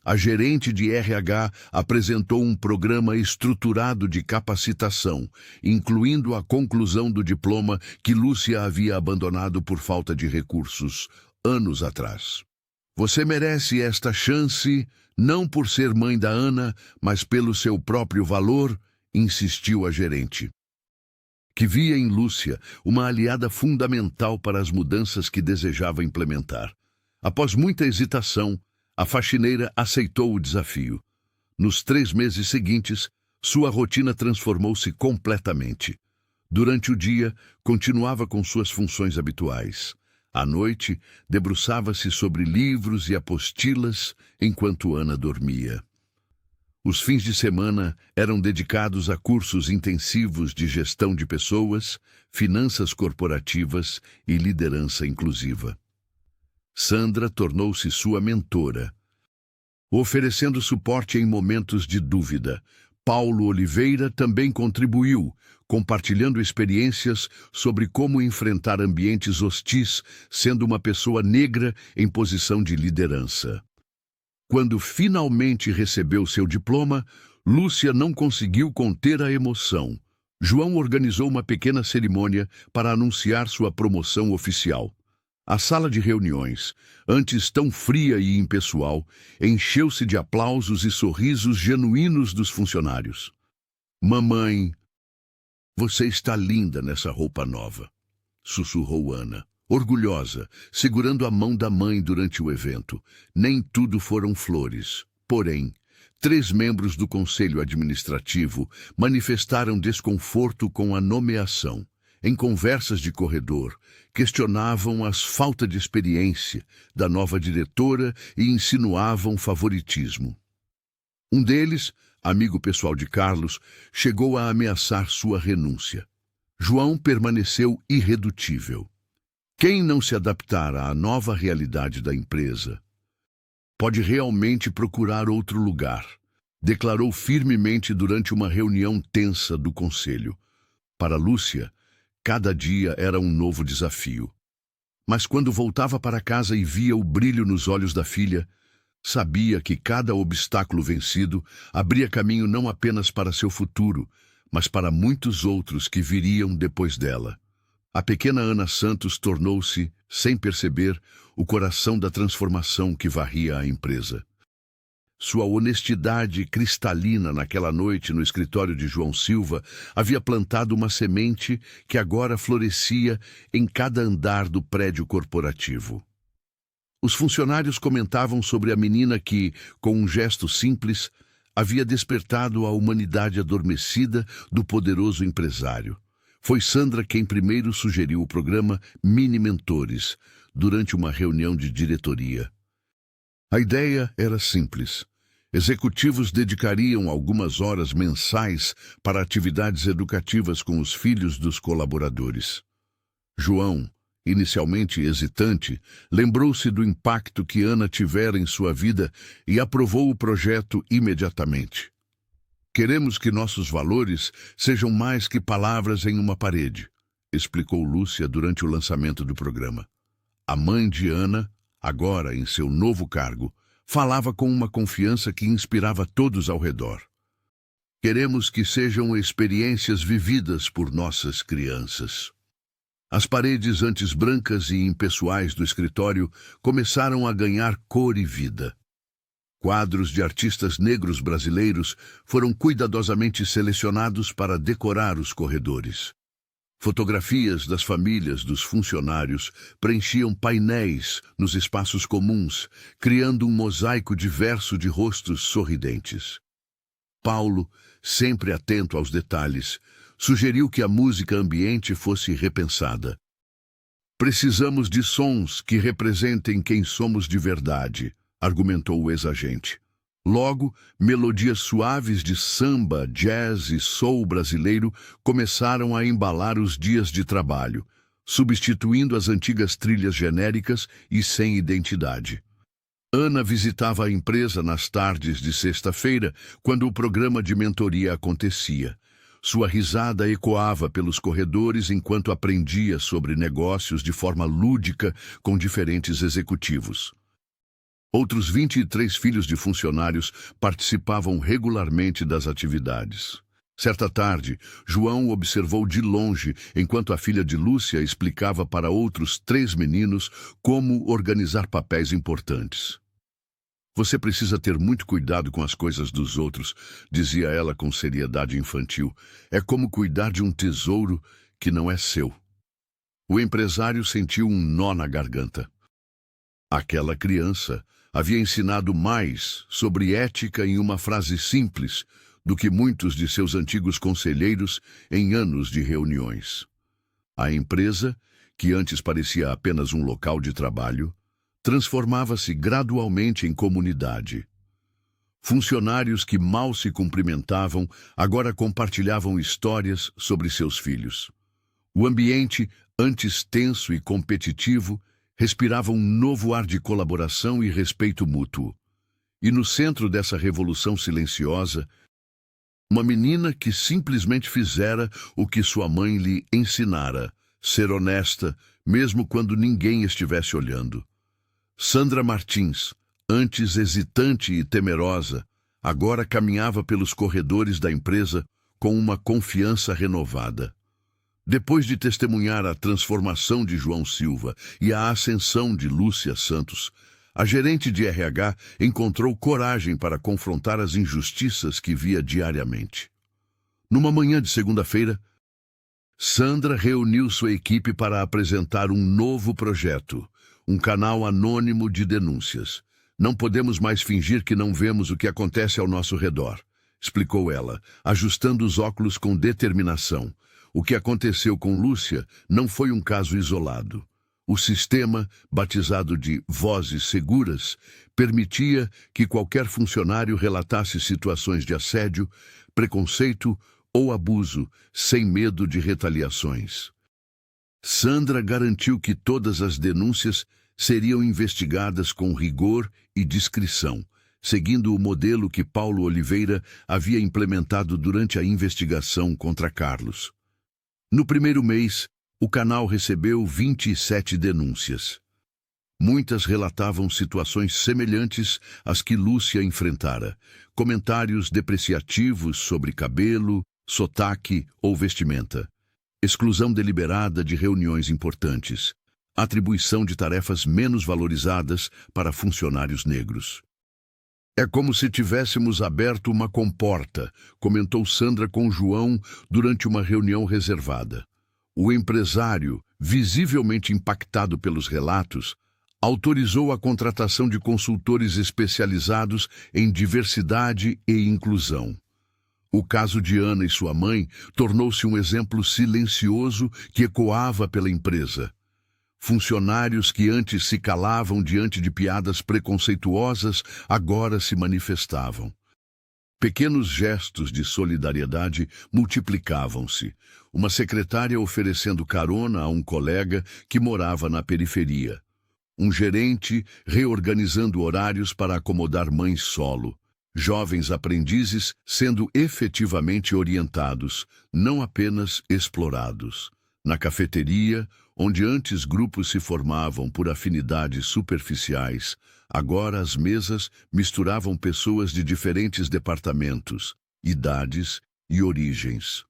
A gerente de RH apresentou um programa estruturado de capacitação, incluindo a conclusão do diploma que Lúcia havia abandonado por falta de recursos anos atrás. Você merece esta chance, não por ser mãe da Ana, mas pelo seu próprio valor, insistiu a gerente, que via em Lúcia uma aliada fundamental para as mudanças que desejava implementar. Após muita hesitação, a faxineira aceitou o desafio. Nos 3 meses seguintes, sua rotina transformou-se completamente. Durante o dia, continuava com suas funções habituais. À noite, debruçava-se sobre livros e apostilas enquanto Ana dormia. Os fins de semana eram dedicados a cursos intensivos de gestão de pessoas, finanças corporativas e liderança inclusiva. Sandra tornou-se sua mentora, oferecendo suporte em momentos de dúvida. Paulo Oliveira também contribuiu, compartilhando experiências sobre como enfrentar ambientes hostis, sendo uma pessoa negra em posição de liderança. Quando finalmente recebeu seu diploma, Lúcia não conseguiu conter a emoção. João organizou uma pequena cerimônia para anunciar sua promoção oficial. A sala de reuniões, antes tão fria e impessoal, encheu-se de aplausos e sorrisos genuínos dos funcionários. Mamãe, você está linda nessa roupa nova, sussurrou Ana, orgulhosa, segurando a mão da mãe durante o evento. Nem tudo foram flores. Porém, 3 membros do Conselho Administrativo manifestaram desconforto com a nomeação. Em conversas de corredor, questionavam a falta de experiência da nova diretora e insinuavam favoritismo. Um deles, amigo pessoal de Carlos, chegou a ameaçar sua renúncia. João permaneceu irredutível. Quem não se adaptar à nova realidade da empresa pode realmente procurar outro lugar, declarou firmemente durante uma reunião tensa do conselho. Para Lúcia, cada dia era um novo desafio. Mas quando voltava para casa e via o brilho nos olhos da filha, sabia que cada obstáculo vencido abria caminho não apenas para seu futuro, mas para muitos outros que viriam depois dela. A pequena Ana Santos tornou-se, sem perceber, o coração da transformação que varria a empresa. Sua honestidade cristalina naquela noite no escritório de João Silva havia plantado uma semente que agora florescia em cada andar do prédio corporativo. Os funcionários comentavam sobre a menina que, com um gesto simples, havia despertado a humanidade adormecida do poderoso empresário. Foi Sandra quem primeiro sugeriu o programa Mini Mentores, durante uma reunião de diretoria. A ideia era simples. Executivos dedicariam algumas horas mensais para atividades educativas com os filhos dos colaboradores. João, inicialmente hesitante, lembrou-se do impacto que Ana tivera em sua vida e aprovou o projeto imediatamente. Queremos que nossos valores sejam mais que palavras em uma parede, explicou Lúcia durante o lançamento do programa. A mãe de Ana, agora em seu novo cargo, falava com uma confiança que inspirava todos ao redor. Queremos que sejam experiências vividas por nossas crianças. As paredes antes brancas e impessoais do escritório começaram a ganhar cor e vida. Quadros de artistas negros brasileiros foram cuidadosamente selecionados para decorar os corredores. Fotografias das famílias dos funcionários preenchiam painéis nos espaços comuns, criando um mosaico diverso de rostos sorridentes. Paulo, sempre atento aos detalhes, sugeriu que a música ambiente fosse repensada. Precisamos de sons que representem quem somos de verdade, argumentou o ex-agente. Logo, melodias suaves de samba, jazz e soul brasileiro começaram a embalar os dias de trabalho, substituindo as antigas trilhas genéricas e sem identidade. Ana visitava a empresa nas tardes de sexta-feira, quando o programa de mentoria acontecia. Sua risada ecoava pelos corredores enquanto aprendia sobre negócios de forma lúdica com diferentes executivos. Outros 23 filhos de funcionários participavam regularmente das atividades. Certa tarde, João observou de longe enquanto a filha de Lúcia explicava para outros 3 meninos como organizar papéis importantes. Você precisa ter muito cuidado com as coisas dos outros, dizia ela com seriedade infantil. É como cuidar de um tesouro que não é seu. O empresário sentiu um nó na garganta. Aquela criança havia ensinado mais sobre ética em uma frase simples do que muitos de seus antigos conselheiros em anos de reuniões. A empresa, que antes parecia apenas um local de trabalho, transformava-se gradualmente em comunidade. Funcionários que mal se cumprimentavam agora compartilhavam histórias sobre seus filhos. O ambiente, antes tenso e competitivo, respirava um novo ar de colaboração e respeito mútuo. E no centro dessa revolução silenciosa, uma menina que simplesmente fizera o que sua mãe lhe ensinara, ser honesta, mesmo quando ninguém estivesse olhando. Sandra Martins, antes hesitante e temerosa, agora caminhava pelos corredores da empresa com uma confiança renovada. Depois de testemunhar a transformação de João Silva e a ascensão de Lúcia Santos, a gerente de RH encontrou coragem para confrontar as injustiças que via diariamente. Numa manhã de segunda-feira, Sandra reuniu sua equipe para apresentar um novo projeto, um canal anônimo de denúncias. Não podemos mais fingir que não vemos o que acontece ao nosso redor, explicou ela, ajustando os óculos com determinação. O que aconteceu com Lúcia não foi um caso isolado. O sistema, batizado de Vozes Seguras, permitia que qualquer funcionário relatasse situações de assédio, preconceito ou abuso, sem medo de retaliações. Sandra garantiu que todas as denúncias seriam investigadas com rigor e discrição, seguindo o modelo que Paulo Oliveira havia implementado durante a investigação contra Carlos. No primeiro mês, o canal recebeu 27 denúncias. Muitas relatavam situações semelhantes às que Lúcia enfrentara, comentários depreciativos sobre cabelo, sotaque ou vestimenta, exclusão deliberada de reuniões importantes, atribuição de tarefas menos valorizadas para funcionários negros. É como se tivéssemos aberto uma comporta, comentou Sandra com João durante uma reunião reservada. O empresário, visivelmente impactado pelos relatos, autorizou a contratação de consultores especializados em diversidade e inclusão. O caso de Ana e sua mãe tornou-se um exemplo silencioso que ecoava pela empresa. Funcionários que antes se calavam diante de piadas preconceituosas agora se manifestavam. Pequenos gestos de solidariedade multiplicavam-se. Uma secretária oferecendo carona a um colega que morava na periferia. Um gerente reorganizando horários para acomodar mães solo. Jovens aprendizes sendo efetivamente orientados, não apenas explorados. Na cafeteria, onde antes grupos se formavam por afinidades superficiais, agora as mesas misturavam pessoas de diferentes departamentos, idades e origens.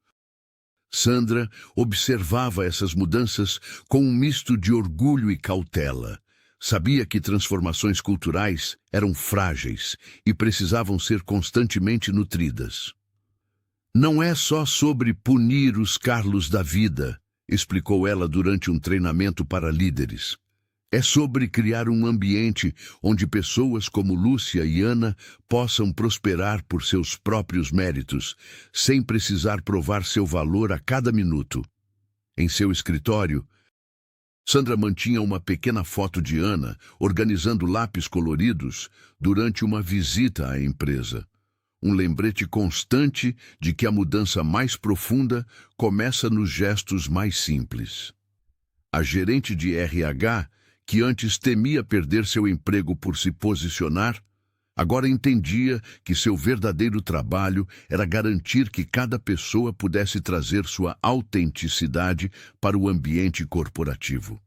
Sandra observava essas mudanças com um misto de orgulho e cautela. Sabia que transformações culturais eram frágeis e precisavam ser constantemente nutridas. Não é só sobre punir os Carlos da vida, explicou ela durante um treinamento para líderes. É sobre criar um ambiente onde pessoas como Lúcia e Ana possam prosperar por seus próprios méritos, sem precisar provar seu valor a cada minuto. Em seu escritório, Sandra mantinha uma pequena foto de Ana, organizando lápis coloridos, durante uma visita à empresa. Um lembrete constante de que a mudança mais profunda começa nos gestos mais simples. A gerente de RH, que antes temia perder seu emprego por se posicionar, agora entendia que seu verdadeiro trabalho era garantir que cada pessoa pudesse trazer sua autenticidade para o ambiente corporativo.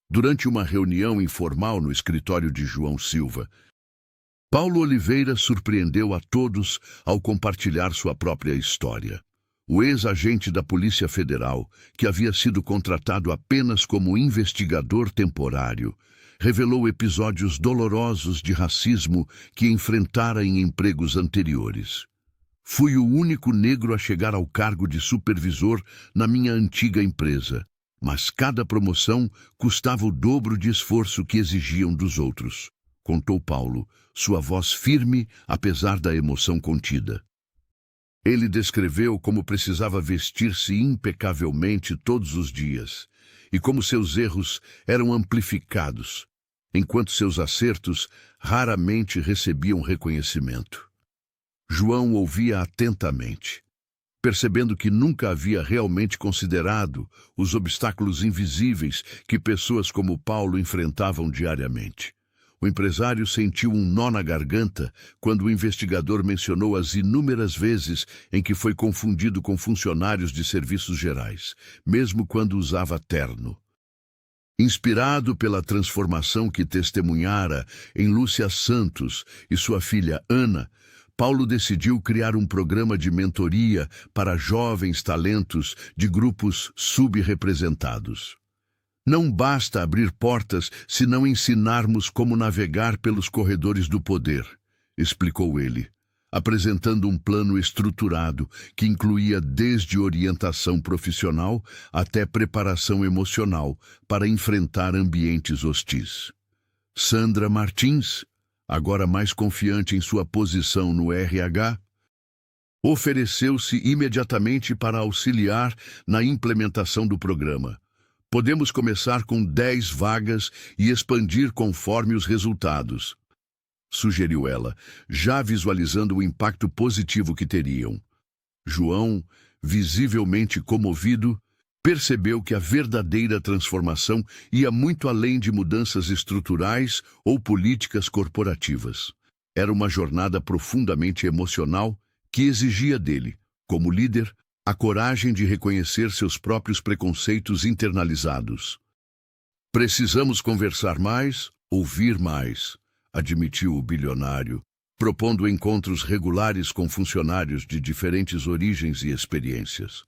Durante uma reunião informal no escritório de João Silva, Paulo Oliveira surpreendeu a todos ao compartilhar sua própria história. O ex-agente da Polícia Federal, que havia sido contratado apenas como investigador temporário, revelou episódios dolorosos de racismo que enfrentara em empregos anteriores. Fui o único negro a chegar ao cargo de supervisor na minha antiga empresa, mas cada promoção custava o dobro de esforço que exigiam dos outros, contou Paulo, sua voz firme apesar da emoção contida. Ele descreveu como precisava vestir-se impecavelmente todos os dias e como seus erros eram amplificados, enquanto seus acertos raramente recebiam reconhecimento. João ouvia atentamente, percebendo que nunca havia realmente considerado os obstáculos invisíveis que pessoas como Paulo enfrentavam diariamente. O empresário sentiu um nó na garganta quando o investigador mencionou as inúmeras vezes em que foi confundido com funcionários de serviços gerais, mesmo quando usava terno. Inspirado pela transformação que testemunhara em Lúcia Santos e sua filha Ana, Paulo decidiu criar um programa de mentoria para jovens talentos de grupos subrepresentados. Não basta abrir portas se não ensinarmos como navegar pelos corredores do poder, explicou ele, apresentando um plano estruturado que incluía desde orientação profissional até preparação emocional para enfrentar ambientes hostis. Sandra Martins, agora mais confiante em sua posição no RH, ofereceu-se imediatamente para auxiliar na implementação do programa. Podemos começar com 10 vagas e expandir conforme os resultados, sugeriu ela, já visualizando o impacto positivo que teriam. João, visivelmente comovido, percebeu que a verdadeira transformação ia muito além de mudanças estruturais ou políticas corporativas. Era uma jornada profundamente emocional que exigia dele, como líder, a coragem de reconhecer seus próprios preconceitos internalizados. Precisamos conversar mais, ouvir mais, admitiu o bilionário, propondo encontros regulares com funcionários de diferentes origens e experiências.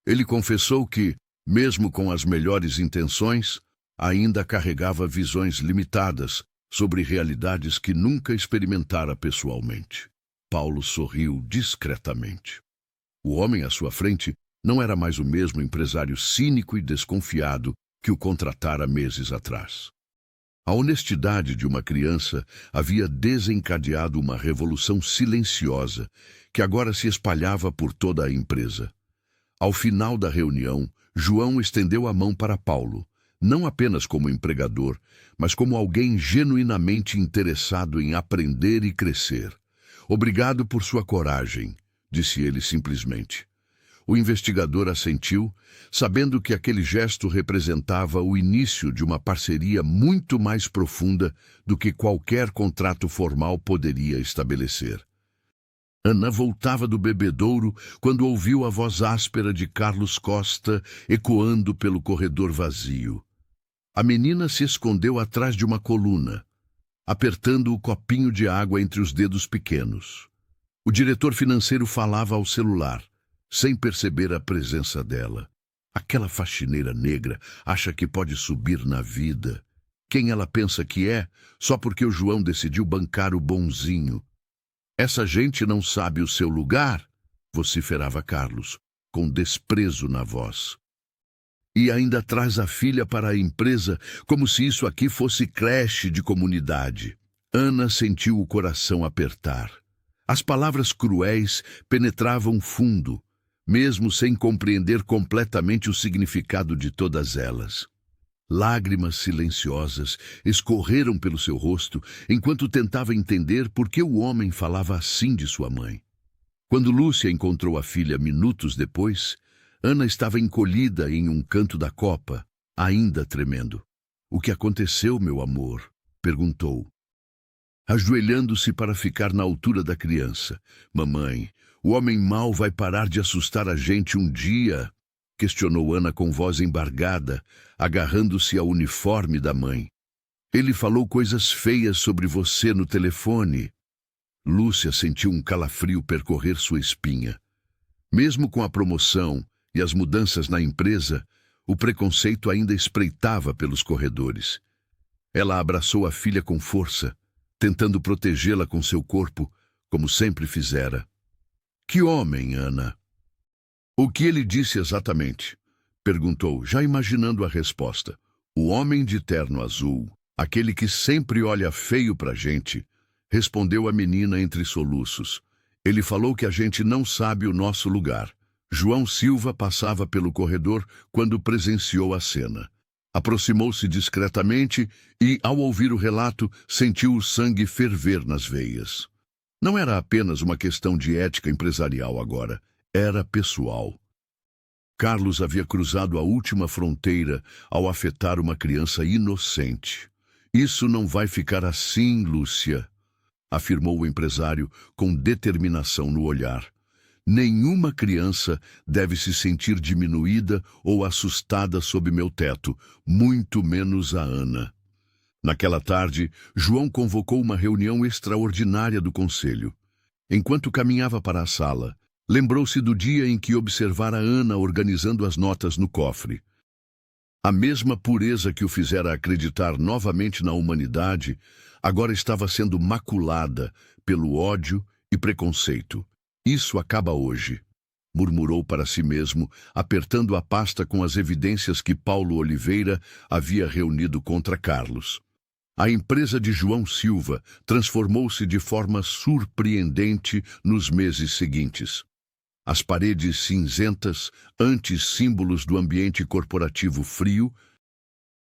Ele confessou que, mesmo com as melhores intenções, ainda carregava visões limitadas sobre realidades que nunca experimentara pessoalmente. Paulo sorriu discretamente. O homem à sua frente não era mais o mesmo empresário cínico e desconfiado que o contratara meses atrás. A honestidade de uma criança havia desencadeado uma revolução silenciosa que agora se espalhava por toda a empresa. Ao final da reunião, João estendeu a mão para Paulo, não apenas como empregador, mas como alguém genuinamente interessado em aprender e crescer. Obrigado por sua coragem, disse ele simplesmente. O investigador assentiu, sabendo que aquele gesto representava o início de uma parceria muito mais profunda do que qualquer contrato formal poderia estabelecer. Ana voltava do bebedouro quando ouviu a voz áspera de Carlos Costa ecoando pelo corredor vazio. A menina se escondeu atrás de uma coluna, apertando o copinho de água entre os dedos pequenos. O diretor financeiro falava ao celular, sem perceber a presença dela. Aquela faxineira negra acha que pode subir na vida. Quem ela pensa que é, só porque o João decidiu bancar o bonzinho. Essa gente não sabe o seu lugar, vociferava Carlos, com desprezo na voz. E ainda traz a filha para a empresa como se isso aqui fosse creche de comunidade. Ana sentiu o coração apertar. As palavras cruéis penetravam fundo, mesmo sem compreender completamente o significado de todas elas. Lágrimas silenciosas escorreram pelo seu rosto enquanto tentava entender por que o homem falava assim de sua mãe. Quando Lúcia encontrou a filha minutos depois, Ana estava encolhida em um canto da copa, ainda tremendo. "O que aconteceu, meu amor?" perguntou, ajoelhando-se para ficar na altura da criança. "Mamãe, o homem mau vai parar de assustar a gente um dia?" questionou Ana com voz embargada, agarrando-se ao uniforme da mãe. "Ele falou coisas feias sobre você no telefone." Lúcia sentiu um calafrio percorrer sua espinha. Mesmo com a promoção e as mudanças na empresa, o preconceito ainda espreitava pelos corredores. Ela abraçou a filha com força, tentando protegê-la com seu corpo, como sempre fizera. "Que homem, Ana?" "O que ele disse exatamente?" perguntou, já imaginando a resposta. "O homem de terno azul, aquele que sempre olha feio pra gente", respondeu a menina entre soluços. "Ele falou que a gente não sabe o nosso lugar." João Silva passava pelo corredor quando presenciou a cena. Aproximou-se discretamente e, ao ouvir o relato, sentiu o sangue ferver nas veias. Não era apenas uma questão de ética empresarial agora, era pessoal. Carlos havia cruzado a última fronteira ao afetar uma criança inocente. "Isso não vai ficar assim, Lúcia", afirmou o empresário com determinação no olhar. "Nenhuma criança deve se sentir diminuída ou assustada sob meu teto, muito menos a Ana." Naquela tarde, João convocou uma reunião extraordinária do conselho. Enquanto caminhava para a sala, lembrou-se do dia em que observara Ana organizando as notas no cofre. A mesma pureza que o fizera acreditar novamente na humanidade, agora estava sendo maculada pelo ódio e preconceito. "Isso acaba hoje", murmurou para si mesmo, apertando a pasta com as evidências que Paulo Oliveira havia reunido contra Carlos. A empresa de João Silva transformou-se de forma surpreendente nos meses seguintes. As paredes cinzentas, antes símbolos do ambiente corporativo frio,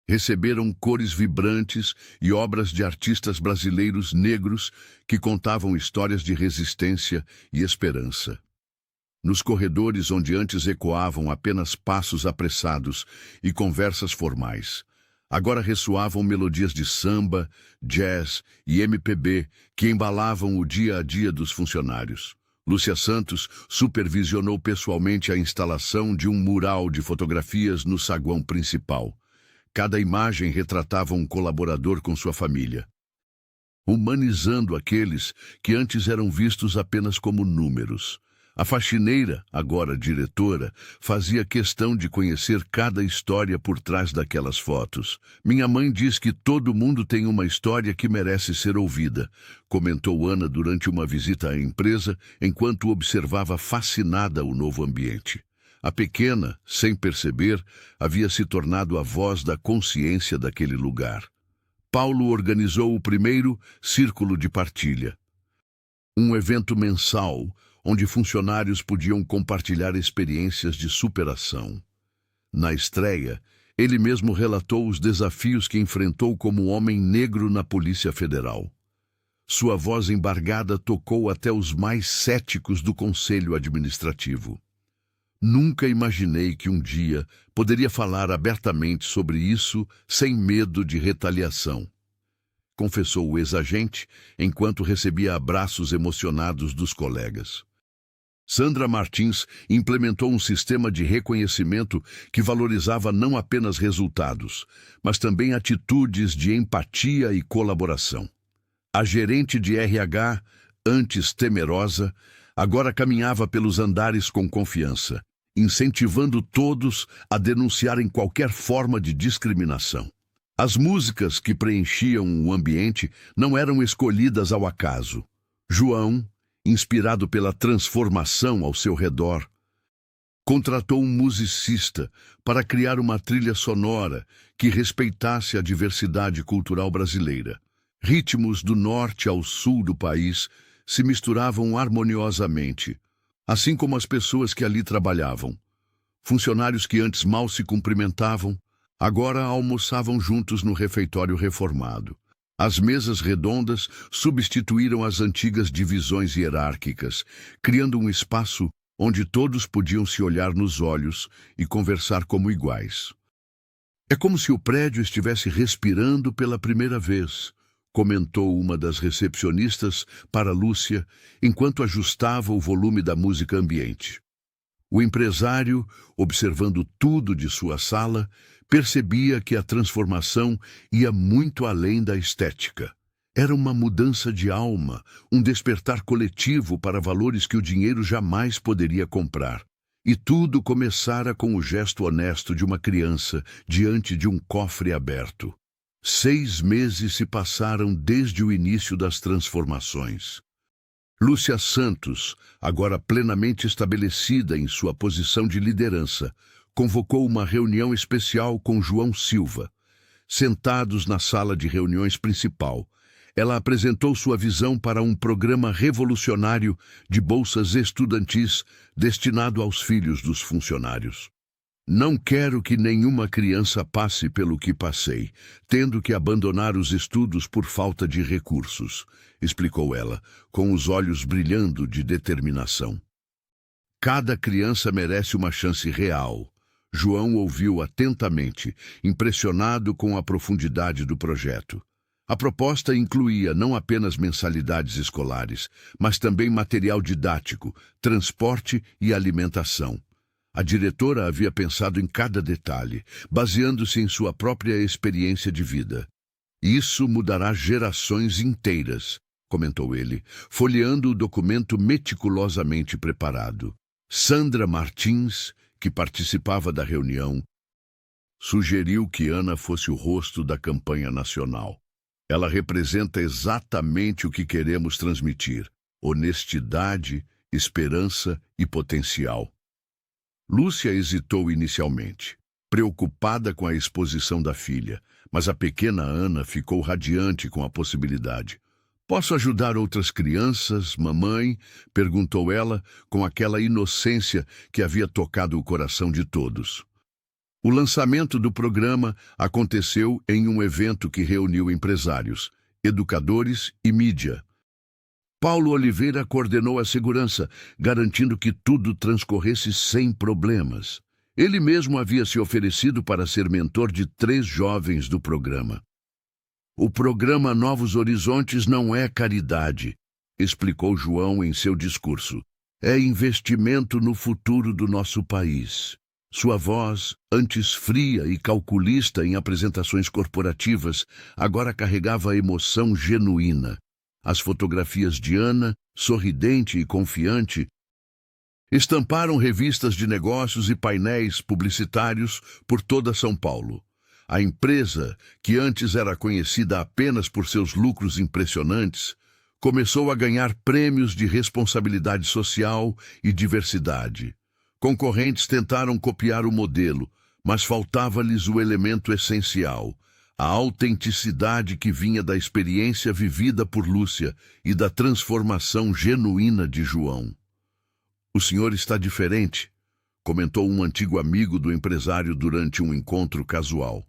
receberam cores vibrantes e obras de artistas brasileiros negros que contavam histórias de resistência e esperança. Nos corredores onde antes ecoavam apenas passos apressados e conversas formais, agora ressoavam melodias de samba, jazz e MPB que embalavam o dia a dia dos funcionários. Lúcia Santos supervisionou pessoalmente a instalação de um mural de fotografias no saguão principal. Cada imagem retratava um colaborador com sua família, humanizando aqueles que antes eram vistos apenas como números. A faxineira, agora diretora, fazia questão de conhecer cada história por trás daquelas fotos. "Minha mãe diz que todo mundo tem uma história que merece ser ouvida", comentou Ana durante uma visita à empresa, enquanto observava fascinada o novo ambiente. A pequena, sem perceber, havia se tornado a voz da consciência daquele lugar. Paulo organizou o primeiro Círculo de Partilha, um evento mensal onde funcionários podiam compartilhar experiências de superação. Na estreia, ele mesmo relatou os desafios que enfrentou como homem negro na Polícia Federal. Sua voz embargada tocou até os mais céticos do Conselho Administrativo. "Nunca imaginei que um dia poderia falar abertamente sobre isso sem medo de retaliação", confessou o ex-agente enquanto recebia abraços emocionados dos colegas. Sandra Martins implementou um sistema de reconhecimento que valorizava não apenas resultados, mas também atitudes de empatia e colaboração. A gerente de RH, antes temerosa, agora caminhava pelos andares com confiança, incentivando todos a denunciarem qualquer forma de discriminação. As músicas que preenchiam o ambiente não eram escolhidas ao acaso. João, inspirado pela transformação ao seu redor, contratou um musicista para criar uma trilha sonora que respeitasse a diversidade cultural brasileira. Ritmos do norte ao sul do país se misturavam harmoniosamente, assim como as pessoas que ali trabalhavam. Funcionários que antes mal se cumprimentavam, Agora almoçavam juntos no refeitório reformado. As mesas redondas substituíram as antigas divisões hierárquicas, criando um espaço onde todos podiam se olhar nos olhos e conversar como iguais. É como se o prédio estivesse respirando pela primeira vez, comentou uma das recepcionistas para Lúcia, enquanto ajustava o volume da música ambiente. O empresário, observando tudo de sua sala, percebia que a transformação ia muito além da estética. Era uma mudança de alma, um despertar coletivo para valores que o dinheiro jamais poderia comprar. E tudo começara com o gesto honesto de uma criança diante de um cofre aberto. 6 meses se passaram desde o início das transformações. Lúcia Santos, agora plenamente estabelecida em sua posição de liderança, convocou uma reunião especial com João Silva. Sentados na sala de reuniões principal, ela apresentou sua visão para um programa revolucionário de bolsas estudantis destinado aos filhos dos funcionários. Não quero que nenhuma criança passe pelo que passei, tendo que abandonar os estudos por falta de recursos, explicou ela, com os olhos brilhando de determinação. Cada criança merece uma chance real. João ouviu atentamente, impressionado com a profundidade do projeto. A proposta incluía não apenas mensalidades escolares, mas também material didático, transporte e alimentação. A diretora havia pensado em cada detalhe, baseando-se em sua própria experiência de vida. Isso mudará gerações inteiras, comentou ele, folheando o documento meticulosamente preparado. Sandra Martins, que participava da reunião, sugeriu que Ana fosse o rosto da campanha nacional. Ela representa exatamente o que queremos transmitir: honestidade, esperança e potencial. Lúcia hesitou inicialmente, preocupada com a exposição da filha, mas a pequena Ana ficou radiante com a possibilidade. Posso ajudar outras crianças, mamãe? Perguntou ela, com aquela inocência que havia tocado o coração de todos. O lançamento do programa aconteceu em um evento que reuniu empresários, educadores e mídia. Paulo Oliveira coordenou a segurança, garantindo que tudo transcorresse sem problemas. Ele mesmo havia se oferecido para ser mentor de 3 jovens do programa. O programa Novos Horizontes não é caridade, explicou João em seu discurso. É investimento no futuro do nosso país. Sua voz, antes fria e calculista em apresentações corporativas, agora carregava emoção genuína. As fotografias de Ana, sorridente e confiante, estamparam revistas de negócios e painéis publicitários por toda São Paulo. A empresa, que antes era conhecida apenas por seus lucros impressionantes, começou a ganhar prêmios de responsabilidade social e diversidade. Concorrentes tentaram copiar o modelo, mas faltava-lhes o elemento essencial: a autenticidade que vinha da experiência vivida por Lúcia e da transformação genuína de João. O senhor está diferente, comentou um antigo amigo do empresário durante um encontro casual.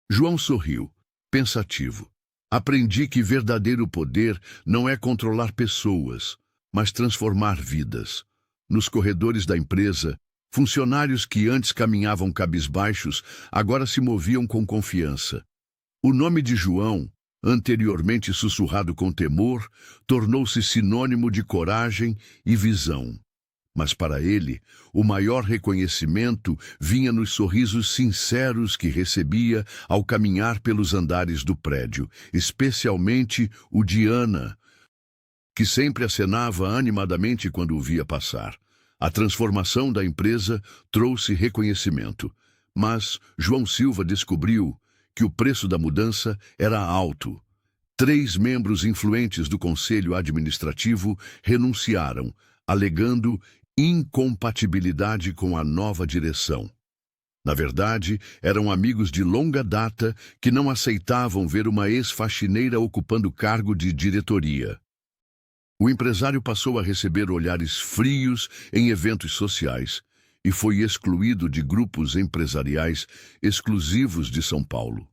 João sorriu, pensativo. Aprendi que verdadeiro poder não é controlar pessoas, mas transformar vidas. Nos corredores da empresa, funcionários que antes caminhavam cabisbaixos, agora se moviam com confiança. O nome de João, anteriormente sussurrado com temor, tornou-se sinônimo de coragem e visão. Mas para ele, o maior reconhecimento vinha nos sorrisos sinceros que recebia ao caminhar pelos andares do prédio, especialmente o de Ana, que sempre acenava animadamente quando o via passar. A transformação da empresa trouxe reconhecimento, mas João Silva descobriu que o preço da mudança era alto. 3 membros influentes do Conselho Administrativo renunciaram, alegando incompatibilidade com a nova direção. Na verdade, eram amigos de longa data que não aceitavam ver uma ex-faxineira ocupando cargo de diretoria. O empresário passou a receber olhares frios em eventos sociais, e foi excluído de grupos empresariais exclusivos de São Paulo.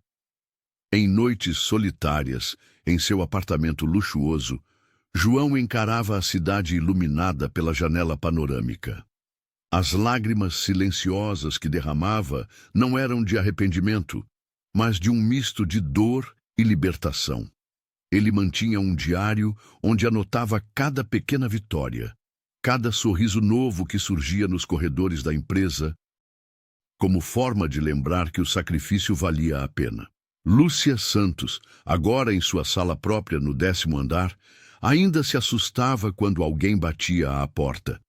Em noites solitárias, em seu apartamento luxuoso, João encarava a cidade iluminada pela janela panorâmica. As lágrimas silenciosas que derramava não eram de arrependimento, mas de um misto de dor e libertação. Ele mantinha um diário onde anotava cada pequena vitória, cada sorriso novo que surgia nos corredores da empresa, como forma de lembrar que o sacrifício valia a pena. Lúcia Santos, agora em sua sala própria no 10º andar, ainda se assustava quando alguém batia à porta.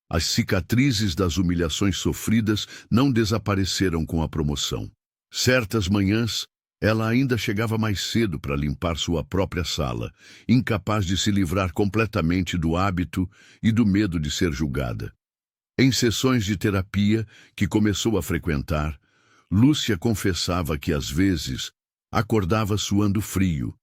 As cicatrizes das humilhações sofridas não desapareceram com a promoção. Certas manhãs, ela ainda chegava mais cedo para limpar sua própria sala, incapaz de se livrar completamente do hábito e do medo de ser julgada. Em sessões de terapia que começou a frequentar, Lúcia confessava que às vezes acordava suando frio,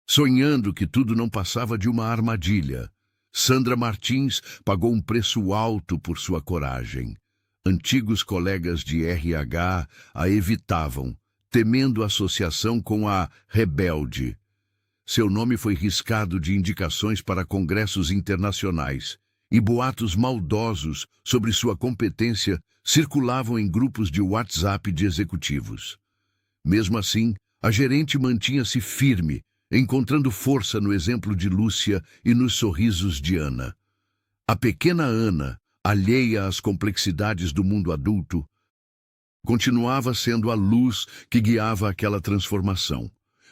sonhando que tudo não passava de uma armadilha. Sandra Martins pagou um preço alto por sua coragem. Antigos colegas de RH a evitavam, temendo associação com a rebelde. Seu nome foi riscado de indicações para congressos internacionais, e boatos maldosos sobre sua competência circulavam em grupos de WhatsApp de executivos. Mesmo assim, a gerente mantinha-se firme, encontrando força no exemplo de Lúcia e nos sorrisos de Ana. A pequena Ana, alheia às complexidades do mundo adulto, continuava sendo a luz que guiava aquela transformação.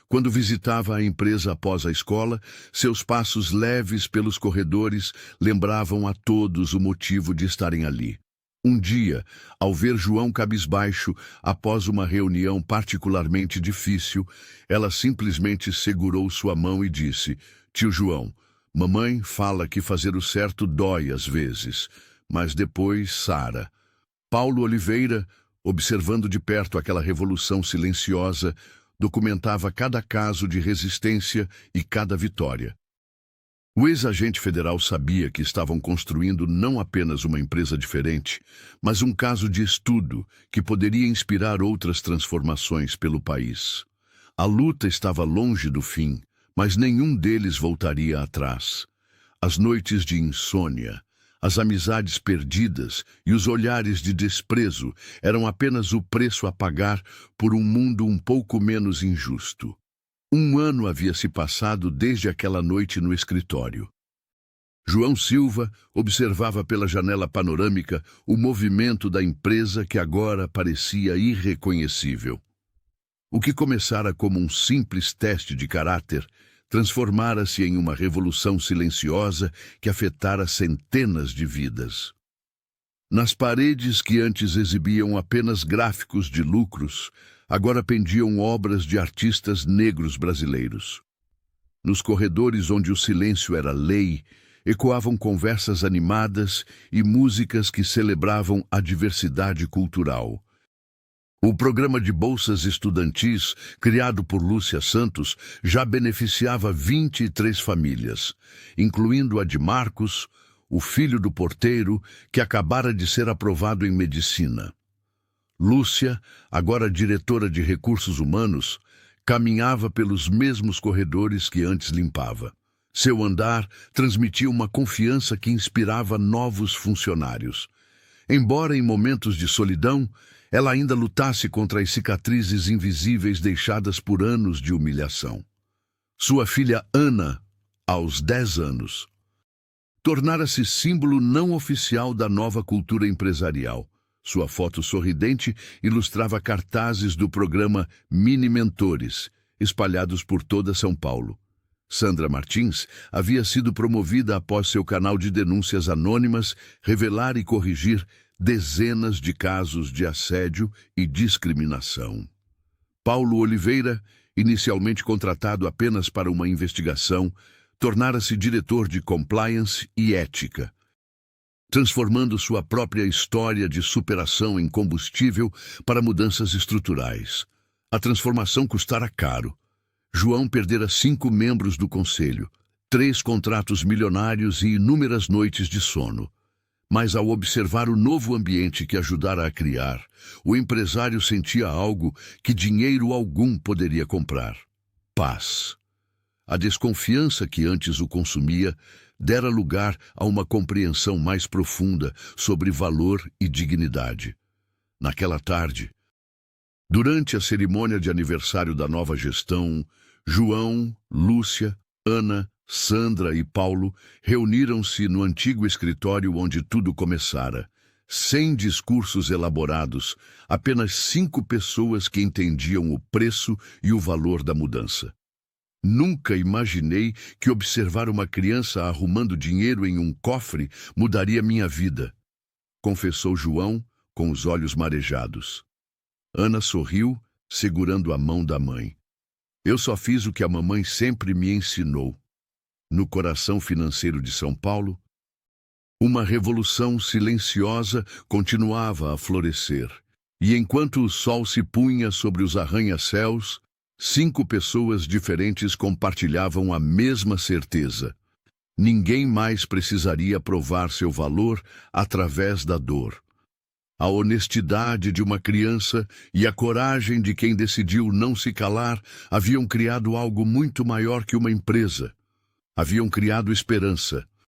Quando visitava a empresa após a escola, seus passos leves pelos corredores lembravam a todos o motivo de estarem ali. Um dia, ao ver João cabisbaixo após uma reunião particularmente difícil, ela simplesmente segurou sua mão e disse: "Tio João, mamãe fala que fazer o certo dói às vezes, mas depois sara." Paulo Oliveira, observando de perto aquela revolução silenciosa, documentava cada caso de resistência e cada vitória. O ex-agente federal sabia que estavam construindo não apenas uma empresa diferente, mas um caso de estudo que poderia inspirar outras transformações pelo país. A luta estava longe do fim, mas nenhum deles voltaria atrás. As noites de insônia, as amizades perdidas e os olhares de desprezo eram apenas o preço a pagar por um mundo um pouco menos injusto. 1 ano havia se passado desde aquela noite no escritório. João Silva observava pela janela panorâmica o movimento da empresa que agora parecia irreconhecível. O que começara como um simples teste de caráter transformara-se em uma revolução silenciosa que afetara centenas de vidas. Nas paredes que antes exibiam apenas gráficos de lucros, agora pendiam obras de artistas negros brasileiros. Nos corredores onde o silêncio era lei, ecoavam conversas animadas e músicas que celebravam a diversidade cultural. O programa de bolsas estudantis, criado por Lúcia Santos, já beneficiava 23 famílias, incluindo a de Marcos, o filho do porteiro, que acabara de ser aprovado em medicina. Lúcia, agora diretora de recursos humanos, caminhava pelos mesmos corredores que antes limpava. Seu andar transmitia uma confiança que inspirava novos funcionários. Embora em momentos de solidão, ela ainda lutasse contra as cicatrizes invisíveis deixadas por anos de humilhação. Sua filha Ana, aos 10 anos, tornara-se símbolo não oficial da nova cultura empresarial. Sua foto sorridente ilustrava cartazes do programa Mini Mentores, espalhados por toda São Paulo. Sandra Martins havia sido promovida após seu canal de denúncias anônimas revelar e corrigir dezenas de casos de assédio e discriminação. Paulo Oliveira, inicialmente contratado apenas para uma investigação, tornara-se diretor de compliance e ética, transformando sua própria história de superação em combustível para mudanças estruturais. A transformação custara caro. João perdera 5 membros do conselho, 3 contratos milionários e inúmeras noites de sono. Mas ao observar o novo ambiente que ajudara a criar, o empresário sentia algo que dinheiro algum poderia comprar: paz. A desconfiança que antes o consumia dera lugar a uma compreensão mais profunda sobre valor e dignidade. Naquela tarde, durante a cerimônia de aniversário da nova gestão, João, Lúcia, Ana, Sandra e Paulo reuniram-se no antigo escritório onde tudo começara. Sem discursos elaborados, apenas 5 pessoas que entendiam o preço e o valor da mudança. Nunca imaginei que observar uma criança arrumando dinheiro em um cofre mudaria minha vida, confessou João, com os olhos marejados. Ana sorriu, segurando a mão da mãe. Eu só fiz o que a mamãe sempre me ensinou. No coração financeiro de São Paulo, uma revolução silenciosa continuava a florescer. E enquanto o sol se punha sobre os arranha-céus, 5 pessoas diferentes compartilhavam a mesma certeza. Ninguém mais precisaria provar seu valor através da dor. A honestidade de uma criança e a coragem de quem decidiu não se calar haviam criado algo muito maior que uma empresa. Haviam criado esperança,